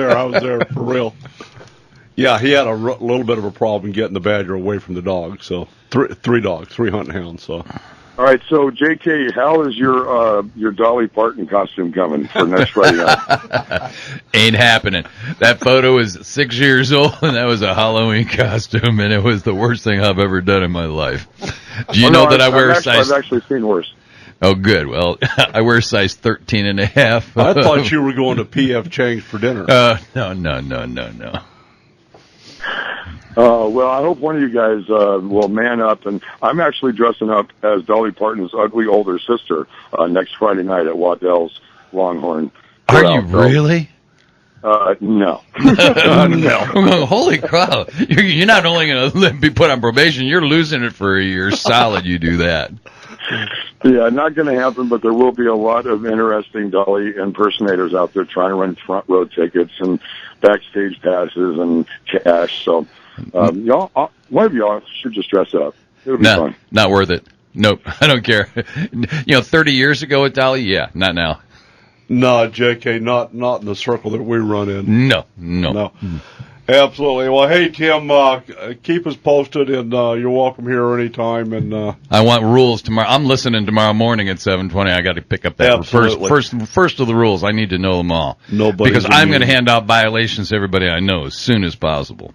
there for real. Yeah, he had a little bit of a problem getting the badger away from the dog. So three dogs, 3 hunting hounds. So, all right. So, JK, how is your Dolly Parton costume coming for next Friday night? Ain't happening. That photo is 6 years old, and that was a Halloween costume, and it was the worst thing I've ever done in my life. Do you know that I wear a size? I've actually seen worse. Oh, good. Well, I wear size 13 and a half. I thought you were going to P.F. Chang's for dinner. No. Well, I hope one of you guys will man up, and I'm actually dressing up as Dolly Parton's ugly older sister next Friday night at Waddell's Longhorn. Are you really? No. No. Holy crap. You're not only going to be put on probation, you're losing it for a year solid you do that. Yeah, not going to happen, but there will be a lot of interesting Dolly impersonators out there trying to run front row tickets and backstage passes and cash. So, y'all, one of y'all should just dress up. It'll be fun. Not worth it. Nope, I don't care. 30 years ago with Dolly, yeah, not now. No, JK, not in the circle that we run in. No. Absolutely. Well, hey, Tim, keep us posted, and you're welcome here anytime. And I want rules tomorrow. I'm listening tomorrow morning at 7:20. I got to pick up that first of the rules. I need to know them all. Because I'm going to hand out violations to everybody I know as soon as possible.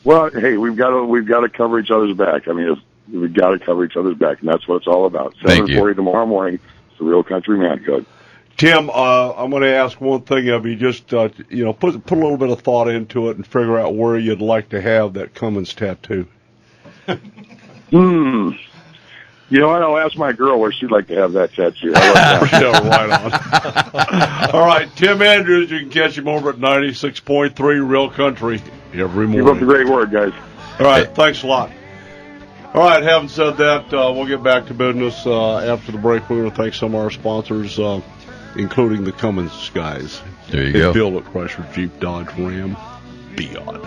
Well, hey, we've got to cover each other's back. I mean, we've got to cover each other's back, and that's what it's all about. 7:40 tomorrow morning. It's the Real Country Man Code. Tim, I'm going to ask one thing of you. Just put a little bit of thought into it and figure out where you'd like to have that Cummins tattoo. You know what? I'll ask my girl where she'd like to have that tattoo. Right on. All right, Tim Andrews. You can catch him over at 96.3 Real Country every morning. Keep up the great work, guys. All right, thanks a lot. All right, having said that, we'll get back to business after the break. We're going to thank some of our sponsors, including the Cummins guys. There you go. Bill at Chrysler, Jeep, Dodge, Ram, beyond.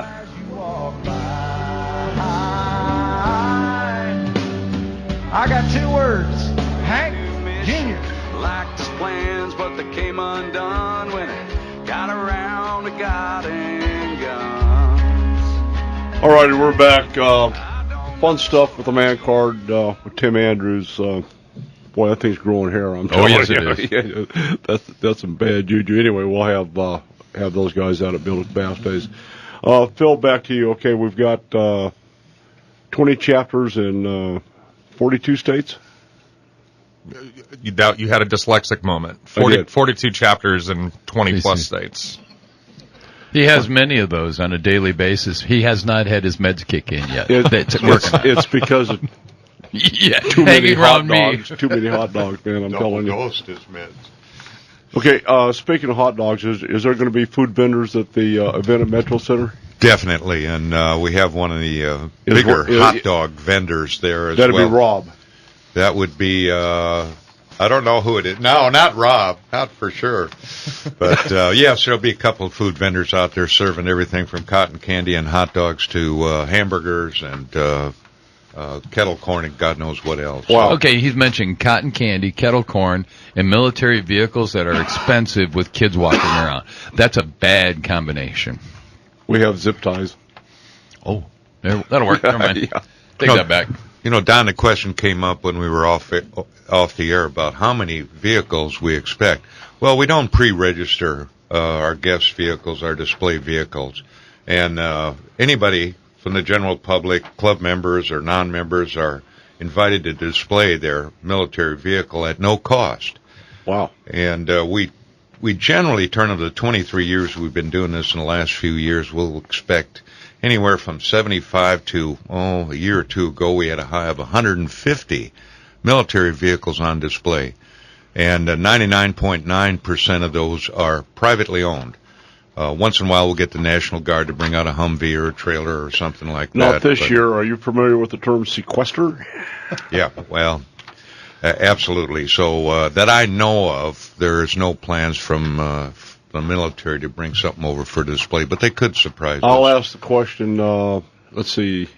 I got 2 words. Hank Jr. Liked his plans, but they came undone when it got around to God and guns. All righty, we're back. Fun stuff with the man card with Tim Andrews. Boy, that thing's growing hair. I'm telling yes, you. it is. Yeah, that's some bad juju. Anyway, we'll have those guys out at Bill at Bass Days. Phil, back to you. Okay, we've got 20 chapters in 42 states. You had a dyslexic moment. 42 chapters in 20 plus states. He has many of those on a daily basis. He has not had his meds kick in yet. It's because of too many hot dogs. Too many hot dogs, man. I'm telling you. Ghost is meds. Okay, speaking of hot dogs, is there going to be food vendors at the event at Metro Center? Definitely, and we have one of the bigger hot dog vendors there as well. That'd be Rob. That would be, I don't know who it is. No, not Rob, not for sure. But, yes, there'll be a couple of food vendors out there serving everything from cotton candy and hot dogs to hamburgers and kettle corn and God knows what else. Wow. Okay, he's mentioning cotton candy, kettle corn, and military vehicles that are expensive with kids walking around. That's a bad combination. We have zip ties. Oh, that'll work. Never mind. Yeah. Take that back. You know, Don, the question came up when we were off the air about how many vehicles we expect. Well, we don't pre-register our guest vehicles, our display vehicles. And anybody from the general public, club members or non-members, are invited to display their military vehicle at no cost. Wow. And we generally turn of the 23 years we've been doing this in the last few years, we'll expect anywhere from 75 to, a year or two ago, we had a high of 150 military vehicles on display. And 99.9% of those are privately owned. Once in a while, we'll get the National Guard to bring out a Humvee or a trailer or something like that. Not this year. Are you familiar with the term sequester? Yeah, well, absolutely. So that I know of, there's no plans from the military to bring something over for display, but they could surprise us. I'll ask the question, let's see,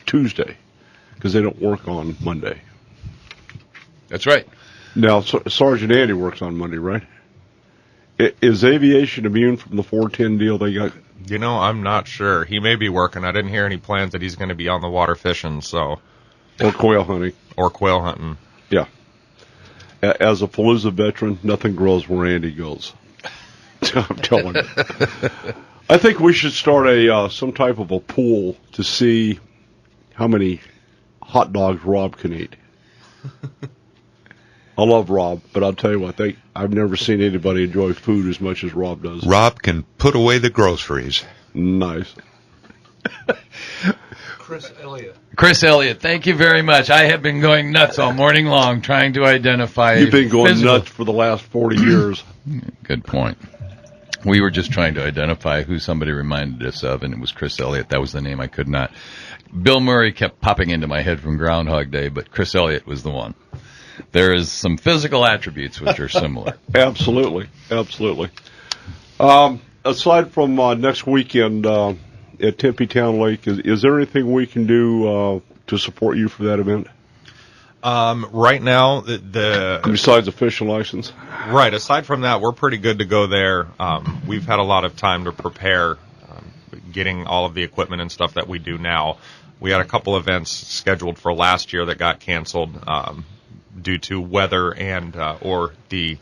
Tuesday, because they don't work on Monday. That's right. Now, Sergeant Andy works on Monday, right? Is aviation immune from the 410 deal they got? You know, I'm not sure. He may be working. I didn't hear any plans that he's going to be on the water fishing, so. Or quail hunting. Or quail hunting. Yeah. As a Palooza veteran, nothing grows where Andy goes. I'm telling you. I think we should start some type of a pool to see how many hot dogs Rob can eat. I love Rob, but I'll tell you what, I've never seen anybody enjoy food as much as Rob does. Rob can put away the groceries. Nice. Chris Elliott, thank you very much. I have been going nuts all morning long trying to identify. You've been going nuts for the last 40 years. Good point. We were just trying to identify who somebody reminded us of, and it was Chris Elliott. That was the name I could not. Bill Murray kept popping into my head from Groundhog Day, but Chris Elliott was the one. There is some physical attributes which are similar. Absolutely. Aside from next weekend at Tempe Town Lake, is there anything we can do to support you for that event? Right now, besides the fishing license, right. Aside from that, we're pretty good to go there. We've had a lot of time to prepare, getting all of the equipment and stuff that we do now. We had a couple events scheduled for last year that got canceled due to weather and or the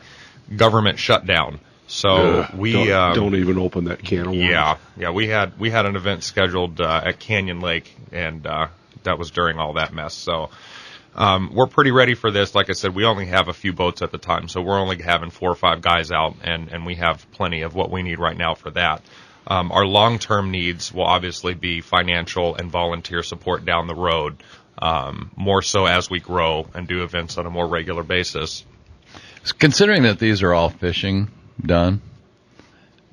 government shutdown. So don't even open that can of worms. Yeah. We had an event scheduled at Canyon Lake, and that was during all that mess. So. We're pretty ready for this. Like I said, we only have a few boats at the time, so we're only having 4 or 5 guys out, and we have plenty of what we need right now for that. Our long-term needs will obviously be financial and volunteer support down the road, more so as we grow and do events on a more regular basis. Considering that these are all fishing done,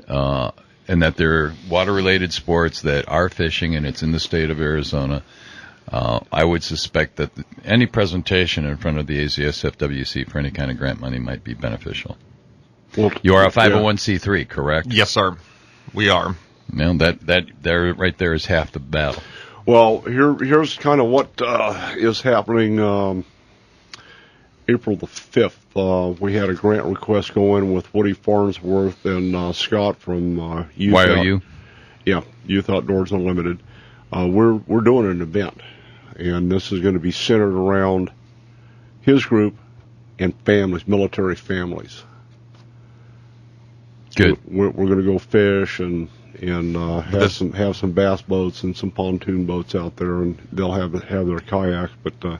and that they're water-related sports that are fishing, and it's in the state of Arizona, I would suspect that any presentation in front of the AZSFWC for any kind of grant money might be beneficial. Well, you are a 501c3, correct? Yes, sir. We are. Now that there right there is half the battle. Well, here's kind of what is happening. April the 5th, we had a grant request go in with Woody Farnsworth and Scott from Youth. YOU? Yeah, Youth Outdoors Unlimited. We're doing an event, and this is going to be centered around his group and families, military families. Good. We're going to go fish and have some bass boats and some pontoon boats out there, and they'll have their kayaks. But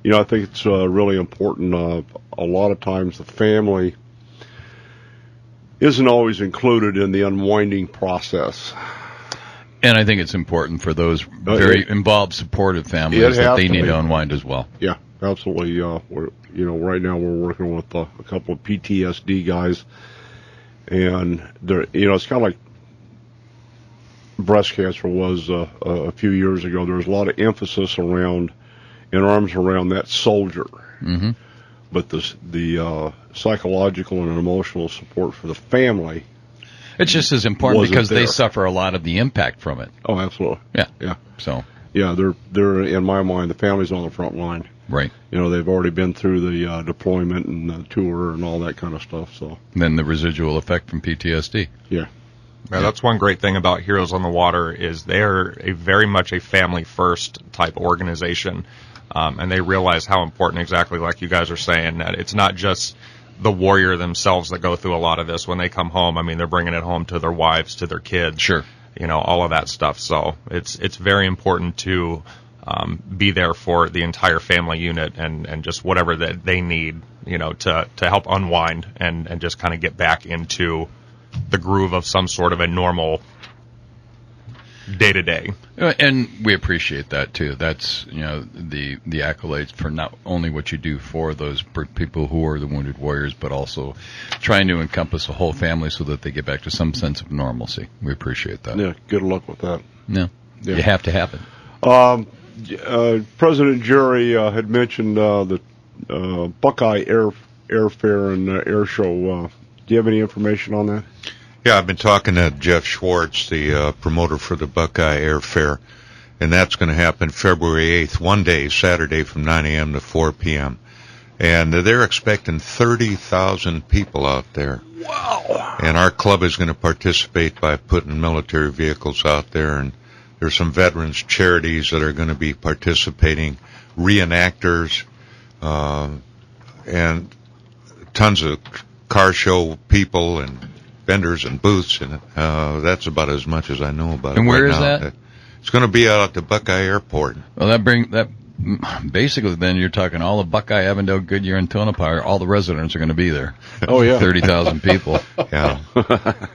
I think it's really important. A lot of times the family isn't always included in the unwinding process. And I think it's important for those very involved, supportive families that they need to unwind as well. Yeah, absolutely. Right now we're working with a couple of PTSD guys, and it's kind of like breast cancer was a few years ago. There was a lot of emphasis around and arms around that soldier, but the psychological and emotional support for the family. It's just as important because they suffer a lot of the impact from it. Oh, absolutely. Yeah. So. Yeah, they're in my mind, the family's on the front line. Right. They've already been through the deployment and the tour and all that kind of stuff. So. And then the residual effect from PTSD. Yeah. Yeah, that's one great thing about Heroes on the Water is they're very much a family-first type organization, and they realize how important, exactly like you guys are saying, that it's not just the warrior themselves that go through a lot of this. When they come home, I mean, they're bringing it home to their wives, to their kids. Sure. All of that stuff. So it's very important to be there for the entire family unit and just whatever that they need, to help unwind and just kind of get back into the groove of some sort of a normal day-to-day. And we appreciate that too. That's the accolades for not only what you do for those people who are the wounded warriors, but also trying to encompass a whole family so that they get back to some sense of normalcy. We appreciate that. Yeah, good luck with that. Yeah. You have to have it. President Jerry had mentioned the Buckeye Airfare and Air Show. Do you have any information on that? Yeah, I've been talking to Jeff Schwartz, the promoter for the Buckeye Airfare, and that's going to happen February 8th, one day, Saturday from 9 a.m. to 4 p.m. And they're expecting 30,000 people out there. Wow. And our club is going to participate by putting military vehicles out there, and there's some veterans charities that are going to be participating, reenactors, and tons of car show people and vendors and booths, and that's about as much as I know about it. And where right is now. that? It's going to be out at the Buckeye Airport. Well, that Basically, then you're talking all of Buckeye, Avondale, Goodyear, and Tonopah. All the residents are going to be there. Oh, yeah. 30,000 people. Yeah.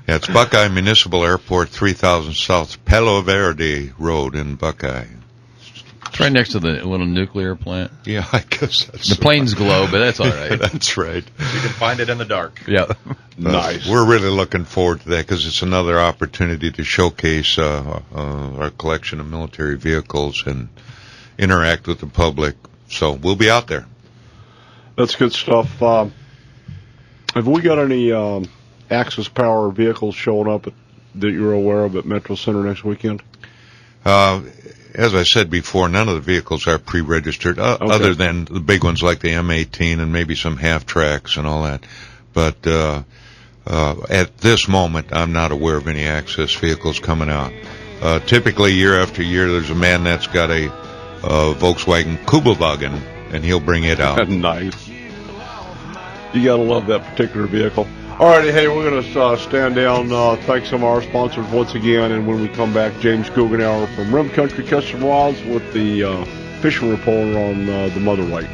It's Buckeye Municipal Airport, 3000 South Palo Verde Road in Buckeye. It's right next to the little nuclear plant. Yeah, I guess that's the planes glow, but that's all right. That's right. You can find it in the dark. Yeah. Nice. We're really looking forward to that because it's another opportunity to showcase our collection of military vehicles and interact with the public. So we'll be out there. That's good stuff. Have we got any Axis Power vehicles showing up that you're aware of at Metro Center next weekend? As I said before, none of the vehicles are pre-registered, other than the big ones like the M18 and maybe some half-tracks and all that. But at this moment, I'm not aware of any Axis vehicles coming out. Typically, year after year, there's a man that's got a Volkswagen Kubelwagen, and he'll bring it out. Nice. You gotta love that particular vehicle. All righty, hey, we're gonna stand down. Thank some of our sponsors once again, and when we come back, James Guggenauer from Rim Country Custom Rods with the fishing report on the Mother White.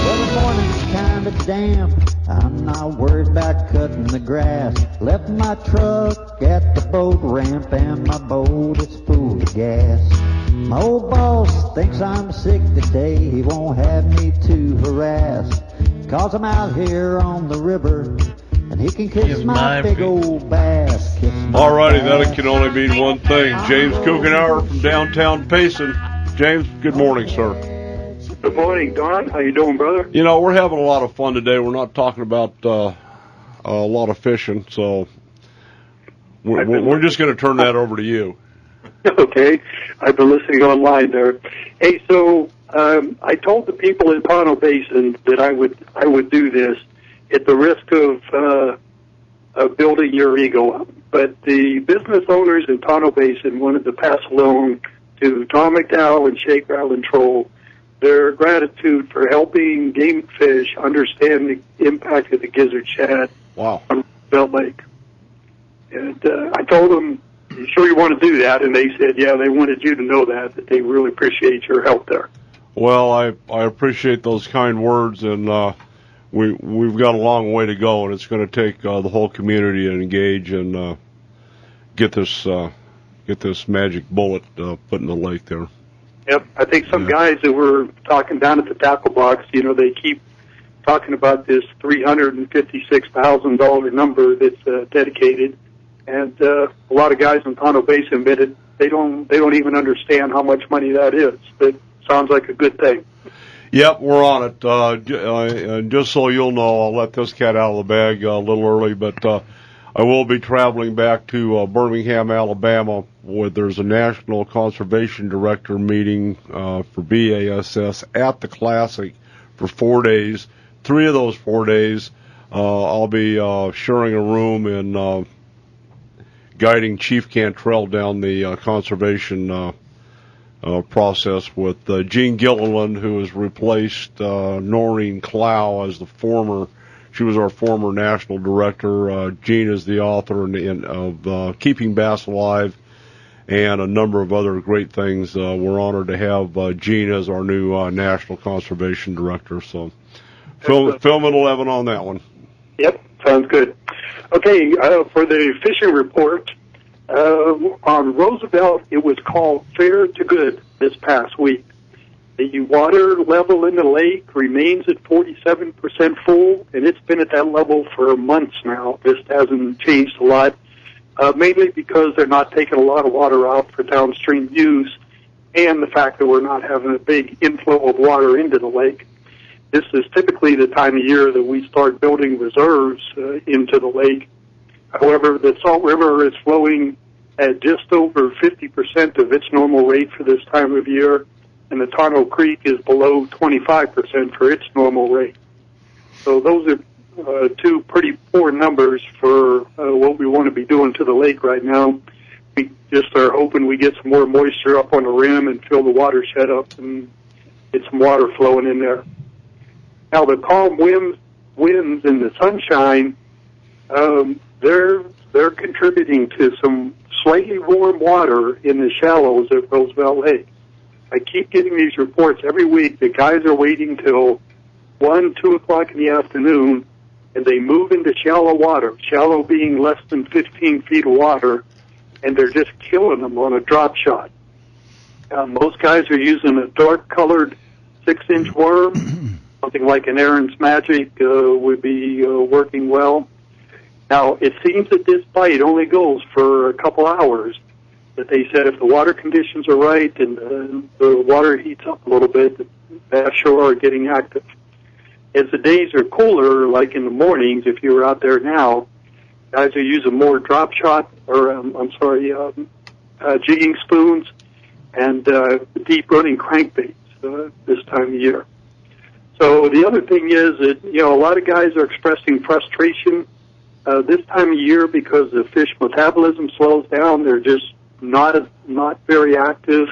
Well, the morning's kind of damp. I'm not worried about cutting the grass. Left my truck at the boat ramp and my boat is full of gas. My old boss thinks I'm sick today. He won't have me to harass. 'Cause I'm out here on the river and he can kiss my big old bass. All righty, that can only mean one thing. James Guggenauer from downtown Payson. James, good morning, sir. Good morning, Don. How you doing, brother? You know, we're having a lot of fun today. We're not talking about a lot of fishing, so we're just going to turn that over to you. Okay. I've been listening online there. Hey, so I told the people in Pono Basin that I would do this at the risk of building your ego up. But the business owners in Pono Basin wanted to pass along to Tom McDowell and Shake, Rattle, and Troll their gratitude for helping game fish understand the impact of the gizzard shad on Belt Lake. And I told them, you sure you want to do that? And they said, yeah, they wanted you to know that they really appreciate your help there. Well, I appreciate those kind words, and we've got a long way to go, and it's going to take the whole community to engage and get this magic bullet put in the lake there. Yep, I think some guys that were talking down at the tackle box, you know, they keep talking about this $356,000 number that's dedicated, and a lot of guys in Pono Basin admitted they don't even understand how much money that is. But sounds like a good thing. Yep, we're on it. Just so you'll know, I'll let this cat out of the bag a little early, but I will be traveling back to Birmingham, Alabama, where there's a National Conservation Director meeting for BASS at the Classic for 4 days. 3 of those 4 days, I'll be sharing a room and guiding Chief Cantrell down the conservation process with Jean Gilliland, who has replaced Noreen Clow as she was our former national director. Jean is the author of Keeping Bass Alive and a number of other great things. We're honored to have Jean as our new national conservation director. So film at 11 on that one. Yep, sounds good. Okay, for the fishing report, on Roosevelt, it was called Fair to Good this past week. The water level in the lake remains at 47% full, and it's been at that level for months now. This hasn't changed a lot, mainly because they're not taking a lot of water out for downstream use, and the fact that we're not having a big inflow of water into the lake. This is typically the time of year that we start building reserves into the lake. However, the Salt River is flowing at just over 50% of its normal rate for this time of year, and the Tonto Creek is below 25% for its normal rate. So those are two pretty poor numbers for what we want to be doing to the lake right now. We just are hoping we get some more moisture up on the rim and fill the watershed up and get some water flowing in there. Now, the calm winds and the sunshine, they're they're contributing to some slightly warm water in the shallows at Roosevelt Lake. I keep getting these reports every week that guys are waiting till 1, 2 o'clock in the afternoon, and they move into shallow water, shallow being less than 15 feet of water, and they're just killing them on a drop shot. Most guys are using a dark-colored 6-inch worm. Something like an Aaron's Magic would be working well. Now, it seems that this bite only goes for a couple hours, but they said if the water conditions are right and the water heats up a little bit, the bass shore are getting active. As the days are cooler, like in the mornings, if you're out there now, guys are using more drop shot, or jigging spoons and deep running crankbaits this time of year. So the other thing is that, a lot of guys are expressing frustration this time of year because the fish metabolism slows down. They're just not very active.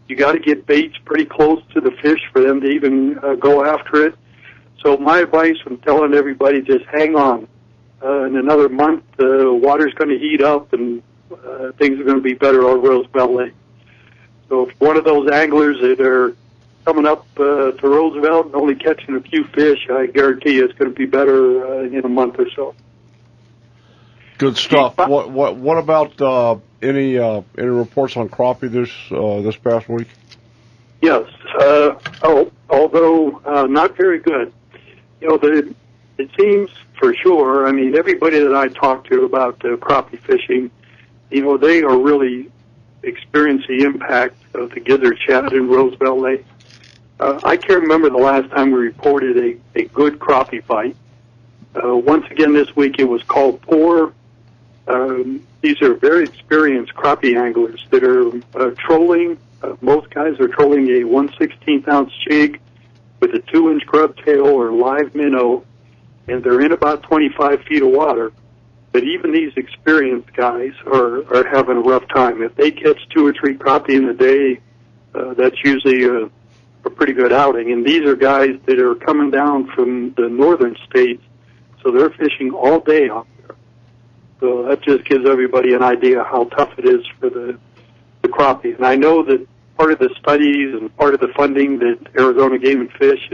You got to get baits pretty close to the fish for them to even go after it. So my advice from telling everybody, just hang on. In another month, the water's going to heat up and things are going to be better on Roosevelt Lake. So if one of those anglers that are coming up to Roosevelt and only catching a few fish, I guarantee you it's going to be better in a month or so. Good stuff. What about any reports on crappie this past week? Yes. Although not very good. It seems for sure. I mean, everybody that I talk to about crappie fishing, they are really experiencing the impact of the gizzard shad in Roosevelt Lake. I can't remember the last time we reported a good crappie bite. Once again this week it was called poor. These are very experienced crappie anglers that are trolling. Most guys are trolling a 1/16 ounce jig with a 2-inch grub tail or live minnow, and they're in about 25 feet of water. But even these experienced guys are having a rough time. If they catch 2 or 3 crappie in a day, that's usually a pretty good outing. And these are guys that are coming down from the northern states, so they're fishing all day out there. So that just gives everybody an idea how tough it is for the crappie. And I know that part of the studies and part of the funding that Arizona Game and Fish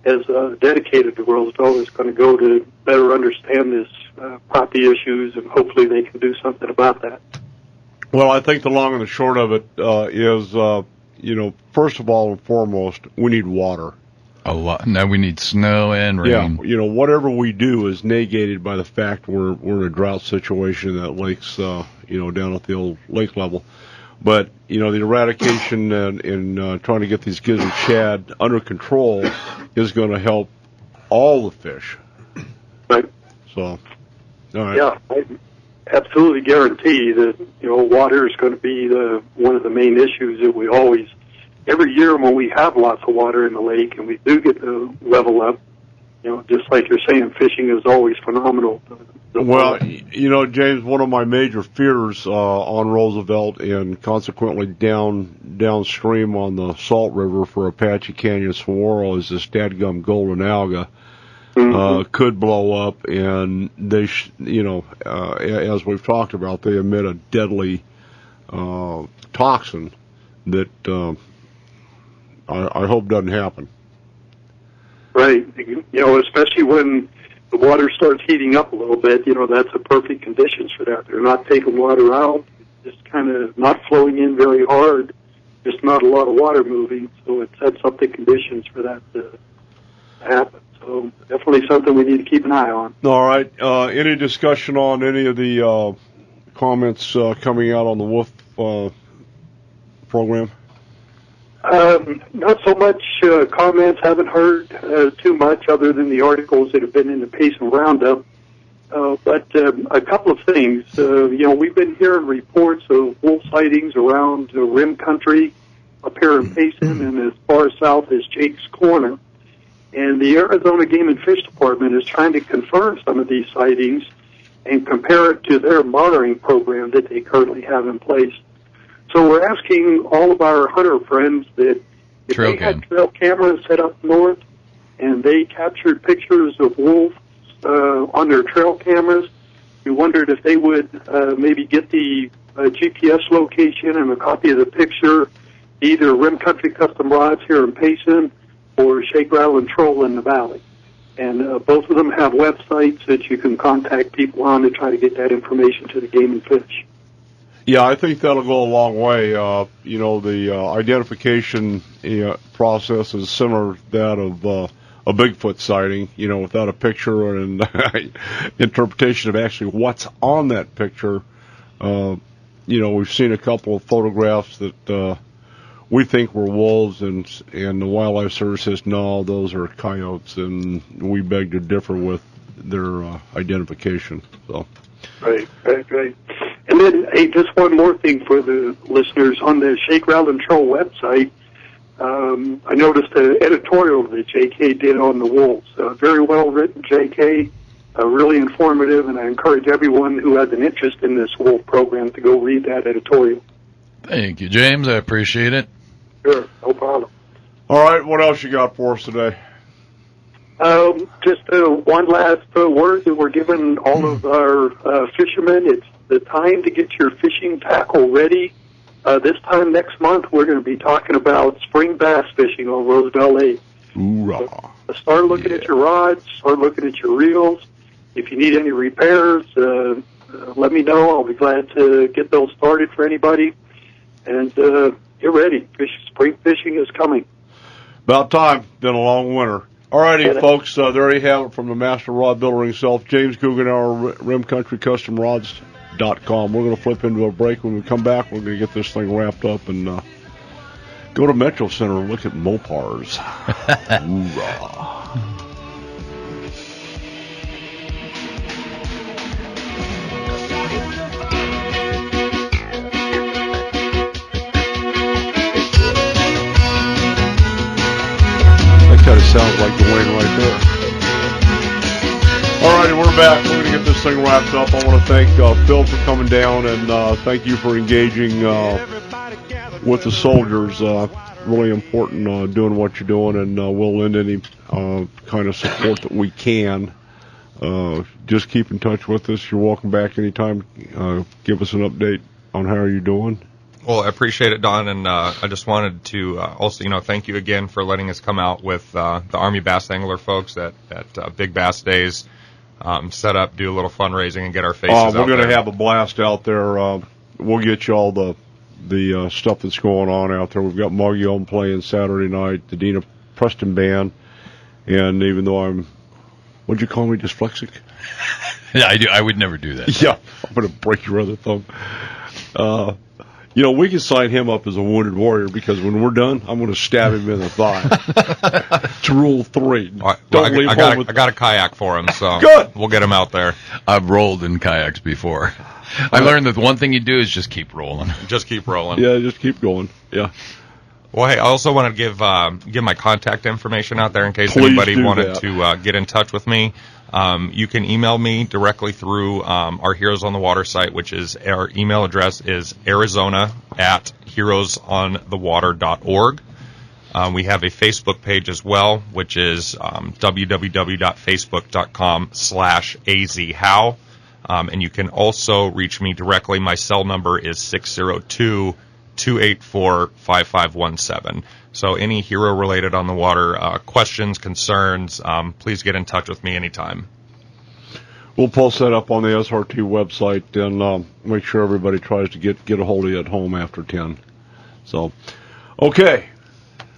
has dedicated to Roosevelt is going to go to better understand this crappie issues, and hopefully they can do something about that. Well, I think the long and the short of it is, first of all and foremost, we need water. A lot. Now we need snow and rain. Yeah, whatever we do is negated by the fact we're in a drought situation that lakes, down at the old lake level. But, the eradication and trying to get these gizzard shad under control is going to help all the fish. Right. So, all right. Yeah, I absolutely guarantee that, water is going to be one of the main issues that we always, every year when we have lots of water in the lake and we do get the level up, just like you're saying, fishing is always phenomenal. Well, James, one of my major fears on Roosevelt and consequently downstream on the Salt River for Apache Canyon Saguaro is this dadgum golden alga could blow up, and they, as we've talked about, they emit a deadly toxin that I hope doesn't happen. Right. Especially when the water starts heating up a little bit, that's a perfect conditions for that. They're not taking water out, just kind of not flowing in very hard, just not a lot of water moving, so it sets up the conditions for that to happen. So definitely something we need to keep an eye on. All right. Any discussion on any of the comments coming out on the Wolf program? Not so much comments. Haven't heard too much other than the articles that have been in the Payson Roundup. But a couple of things. We've been hearing reports of wolf sightings around Rim Country up here in Payson and as far south as Jake's Corner. And the Arizona Game and Fish Department is trying to confirm some of these sightings and compare it to their monitoring program that they currently have in place. So we're asking all of our hunter friends that if they had trail cameras set up north and they captured pictures of wolves on their trail cameras, We wondered if they would maybe get the GPS location and a copy of the picture, either Rim Country Custom Rods here in Payson or Shake, Rattle, and Troll in the Valley. And both of them have websites that you can contact people on to try to get that information to the Game and Fish. Yeah, I think that'll go a long way. The identification process is similar to that of a Bigfoot sighting, without a picture and interpretation of actually what's on that picture. We've seen a couple of photographs that we think were wolves, and the Wildlife Service says, no, those are coyotes, and we beg to differ with their identification. So. Right. And then, hey, just one more thing for the listeners. On the Shake, Rattle, and Troll website, I noticed an editorial that J.K. did on the wolves. Very well written, J.K., really informative, and I encourage everyone who has an interest in this wolf program to go read that editorial. Thank you, James. I appreciate it. Sure, no problem. All right, what else you got for us today? Just one last word that we're giving all of our fishermen. It's the time to get your fishing tackle ready. This time next month, we're going to be talking about spring bass fishing on Roosevelt Lake. Hoorah. So start looking at your rods, start looking at your reels. If you need any repairs, let me know. I'll be glad to get those started for anybody. And get ready. Spring fishing is coming. About time. Been a long winter. All righty, folks. There you have it from the master rod builder himself, James Guggenauer, RimCountryCustomRods.com. We're going to flip into a break. When we come back, we're going to get this thing wrapped up and go to Metro Center and look at Mopars. Hoorah. Kind of sounds like Dwayne right there. All righty, we're back. We're going to get this thing wrapped up. I want to thank Phil for coming down, and thank you for engaging with the soldiers. Really important doing what you're doing, and we'll lend any kind of support that we can. Just keep in touch with us. You're welcome back anytime. Give us an update on how you're doing. Well, I appreciate it, Don, and I just wanted to also, thank you again for letting us come out with the Army Bass Angler folks at Big Bass Days, set up, do a little fundraising, and get our faces out there. We're going to have a blast out there. We'll get you all the stuff that's going on out there. We've got Muggy on playing Saturday night, the Dina Preston Band, and even though what'd you call me, dyslexic? Yeah, I do. I would never do that. Yeah, I'm going to break your other thumb. We can sign him up as a wounded warrior because when we're done, I'm going to stab him in the thigh. It's rule 3. I got a kayak for him, so good. We'll get him out there. I've rolled in kayaks before. I learned that the one thing you do is just keep rolling. Just keep rolling. Yeah, just keep going. Yeah. Well, hey, I also want to give my contact information out there in case Please anybody wanted to get in touch with me. You can email me directly through our Heroes on the Water site, which is our email address is arizona@heroesonthewater.org. We have a Facebook page as well, which is www.facebook.com/azhow. And you can also reach me directly. My cell number is 602-284-5517. So any hero-related on the water questions, concerns, please get in touch with me anytime. We'll post that up on the SRT website and make sure everybody tries to get a hold of you at home after 10. So, okay,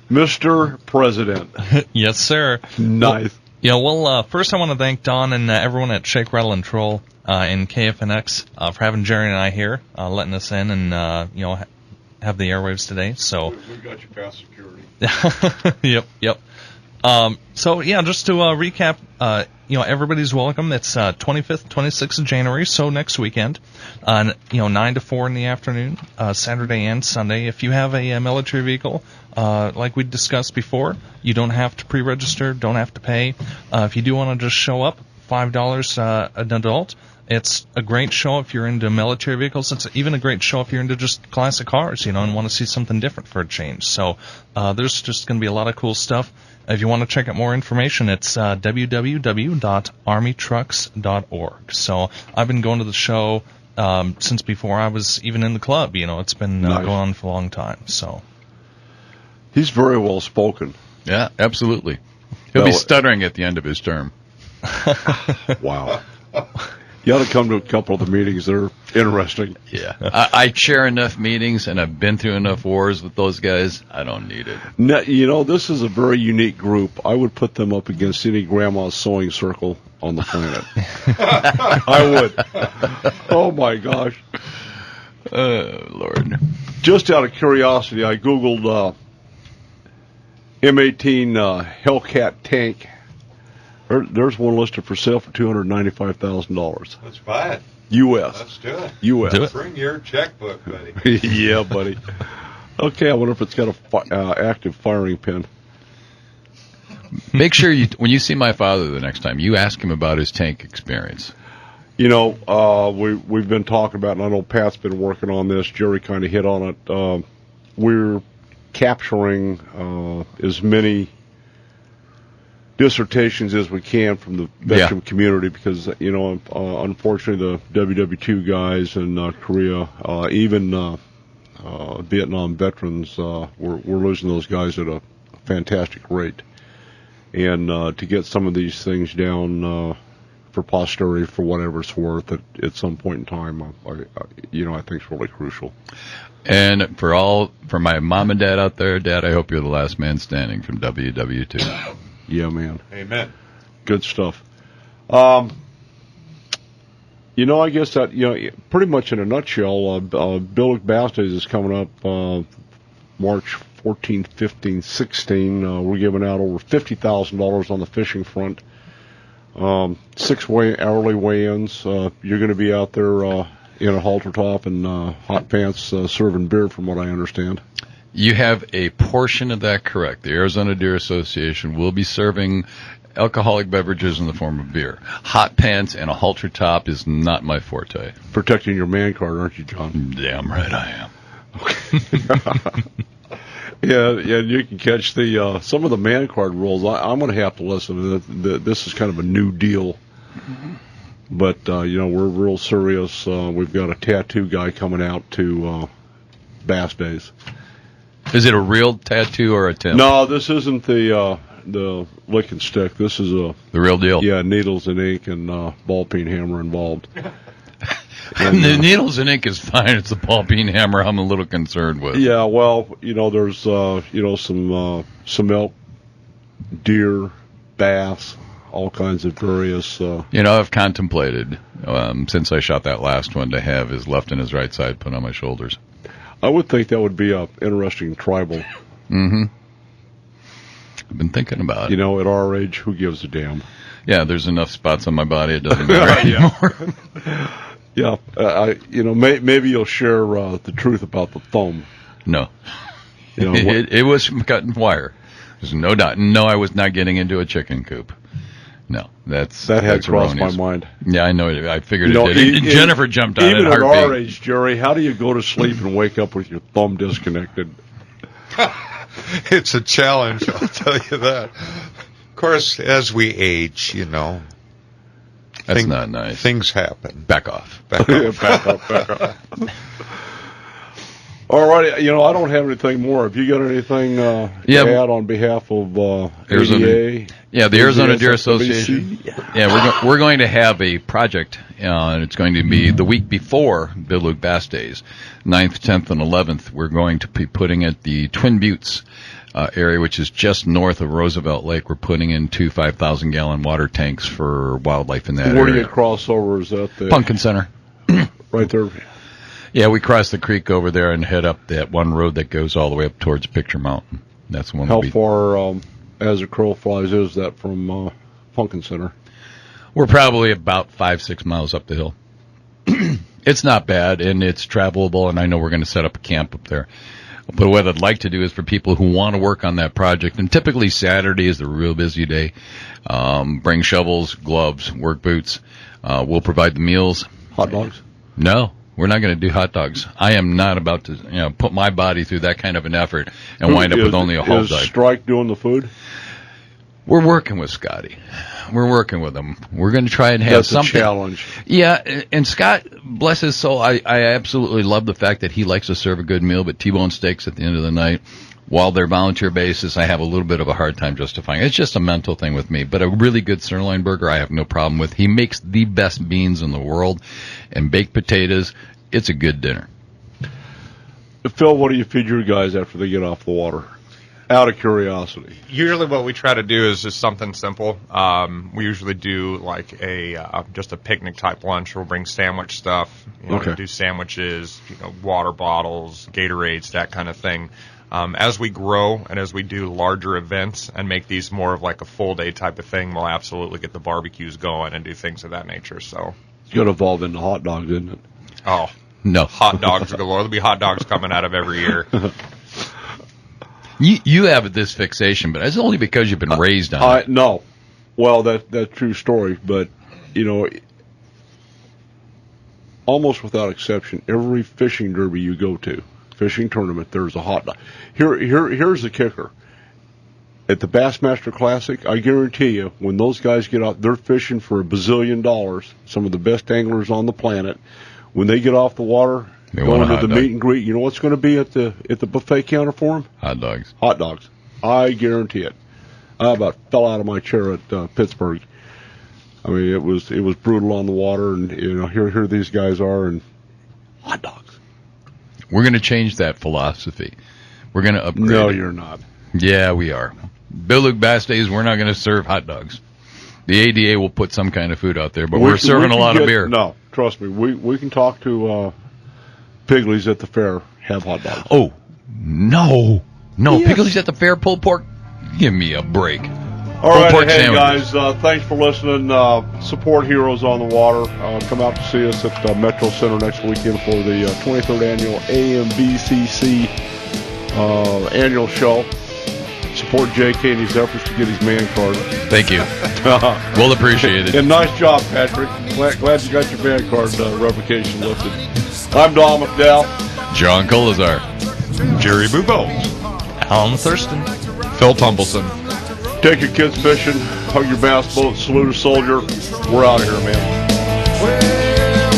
Mr. President. Yes, sir. Nice. First I want to thank Don and everyone at Shake, Rattle, and Troll in KFNX for having Jerry and I here, letting us in and, have the airwaves today. So we got you past security. Yep. Just to recap, everybody's welcome. It's 25th, 26th of January, so next weekend, 9 to 4 in the afternoon, Saturday and Sunday. If you have a military vehicle, like we discussed before, you don't have to pre-register, don't have to pay. If you do want to just show up, $5 an adult, It's a great show if you're into military vehicles. It's even a great show if you're into just classic cars, and want to see something different for a change. So there's just going to be a lot of cool stuff. If you want to check out more information, it's www.armytrucks.org. So I've been going to the show since before I was even in the club. It's been going on for a long time. So he's very well spoken. Yeah, absolutely. He'll be stuttering at the end of his term. Wow. You ought to come to a couple of the meetings. They're interesting. Yeah. I chair enough meetings, and I've been through enough wars with those guys. I don't need it. No, this is a very unique group. I would put them up against any grandma's sewing circle on the planet. I would. Oh, my gosh. Lord. Just out of curiosity, I Googled M18 Hellcat tank. There's one listed for sale for $295,000. Let's buy it. U.S. Let's do it. U.S. Do it. Bring your checkbook, buddy. Yeah, buddy. Okay, I wonder if it's got a active firing pin. Make sure when you see my father the next time, you ask him about his tank experience. We've been talking about, and I know Pat's been working on this. Jerry kind of hit on it. We're capturing as many dissertations as we can from the veteran community because, unfortunately, the WW2 guys in Korea, even Vietnam veterans, we're losing those guys at a fantastic rate. And to get some of these things down for posterity, for whatever it's worth, at some point in time, I think it's really crucial. And for my mom and dad out there, Dad, I hope you're the last man standing from WW2. Yeah, man. Amen. Good stuff. I guess that, pretty much in a nutshell, Bill Bass Days is coming up March 14th, 15th, 16th. We're giving out over $50,000 on the fishing front. 6 hourly weigh-ins. You're going to be out there in a halter top and hot pants serving beer, from what I understand. You have a portion of that correct. The Arizona Deer Association will be serving alcoholic beverages in the form of beer. Hot pants and a halter top is not my forte. Protecting your man card, aren't you, John? Damn right I am. Yeah, you can catch the some of the man card rules. I'm going to have to listen. This is kind of a new deal. But, we're real serious. We've got a tattoo guy coming out to Bass Days. Is it a real tattoo or a tip? No, this isn't the lick and stick. This is the real deal. Yeah, needles and ink and ball peen hammer involved. And the needles and ink is fine. It's the ball peen hammer I'm a little concerned with. Yeah, well, there's some elk, deer, bass, all kinds of various. I've contemplated since I shot that last one to have his left and his right side put on my shoulders. I would think that would be a interesting tribal. Mm-hmm. I've been thinking about it. At our age, who gives a damn? Yeah, there's enough spots on my body, it doesn't matter anymore. Yeah, maybe you'll share the truth about the thumb. No. It was cut and wire. There's no doubt. No, I was not getting into a chicken coop. No, that had crossed my mind. Yeah, I know it. I figured it did. Jennifer jumped on it. Even at our age, Jerry, how do you go to sleep and wake up with your thumb disconnected? It's a challenge, I'll tell you that. Of course, as we age, that's not nice. Things happen. Back off. Back off. All right, I don't have anything more. Have you got anything to add on behalf of Arizona? ADA? Yeah, the Arizona Deer Association. Yeah, we're going to have a project, and it's going to be the week before Bill Bass Days, 9th, 10th, and 11th. We're going to be putting at the Twin Buttes area, which is just north of Roosevelt Lake. We're putting in 2 5,000-gallon water tanks for wildlife in that area. Where do you cross over? Is that the Pumpkin Center? Right there. Yeah, we cross the creek over there and head up that one road that goes all the way up towards Picture Mountain. That's the one. How far, as a crow flies, is that from Pumpkin Center? We're probably about 5-6 miles up the hill. It's not bad, and it's travelable, and I know we're going to set up a camp up there. But what I'd like to do is for people who want to work on that project, and typically Saturday is the real busy day, bring shovels, gloves, work boots. We'll provide the meals. Hot dogs? No, we're not going to do hot dogs. I am not about to put my body through that kind of an effort and wind up with only a hot dog. Is Strike doing the food? We're working with Scotty. We're working with him. We're going to try and have something. That's a challenge. Yeah, and Scott, bless his soul, I absolutely love the fact that he likes to serve a good meal, but T-bone steaks at the end of the night, while they're volunteer basis, I have a little bit of a hard time justifying. It's just a mental thing with me. But a really good sirloin burger, I have no problem with. He makes the best beans in the world, and baked potatoes. It's a good dinner. Phil, what do you feed your guys after they get off the water? Out of curiosity. Usually what we try to do is just something simple. We usually do like just a picnic type lunch. We'll bring sandwich stuff. Okay. Do sandwiches, water bottles, Gatorades, that kind of thing. As we grow and as we do larger events and make these more of like a full day type of thing, we'll absolutely get the barbecues going and do things of that nature. So it's going to evolve into hot dogs, isn't it? Oh, no. Hot dogs galore. There'll be hot dogs coming out of every year. You have this fixation, but it's only because you've been raised on it. No. Well, that's true story, but, almost without exception, every fishing derby you go to, fishing tournament, there's a hot dog. Here's the kicker. At the Bassmaster Classic, I guarantee you, when those guys get out, they're fishing for $1 bazillion, some of the best anglers on the planet. When they get off the water, going to the meet and greet, you know what's going to be at the buffet counter for them? Hot dogs. Hot dogs. I guarantee it. I about fell out of my chair at Pittsburgh. I mean, it was brutal on the water, and here these guys are, and hot dogs. We're going to change that philosophy. We're going to upgrade. No, it. you're not. Yeah, we are. Bill Luke Bass Days, we're not going to serve hot dogs. The ADA will put some kind of food out there, but we're serving a lot of beer. No, trust me. We can talk to Pigley's at the fair, have hot dogs. Oh, no. Yes. Pigley's at the fair, pulled pork. Give me a break. All right, hey guys, thanks for listening. Support Heroes on the Water. Come out to see us at Metro Center next weekend for the 23rd annual AMBCC annual show. Support J.K. in his efforts to get his man card. Thank you. We'll appreciate it. And nice job, Patrick. Glad you got your man card revocation lifted. I'm Don McDowell. John Colazar. Jerry Bubo. Alan Thurston. Phil Tumbleson. Take your kids fishing. Hug your bass boat. Salute a soldier. We're out of here, man. Well,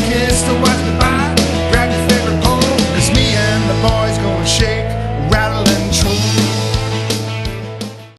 guess the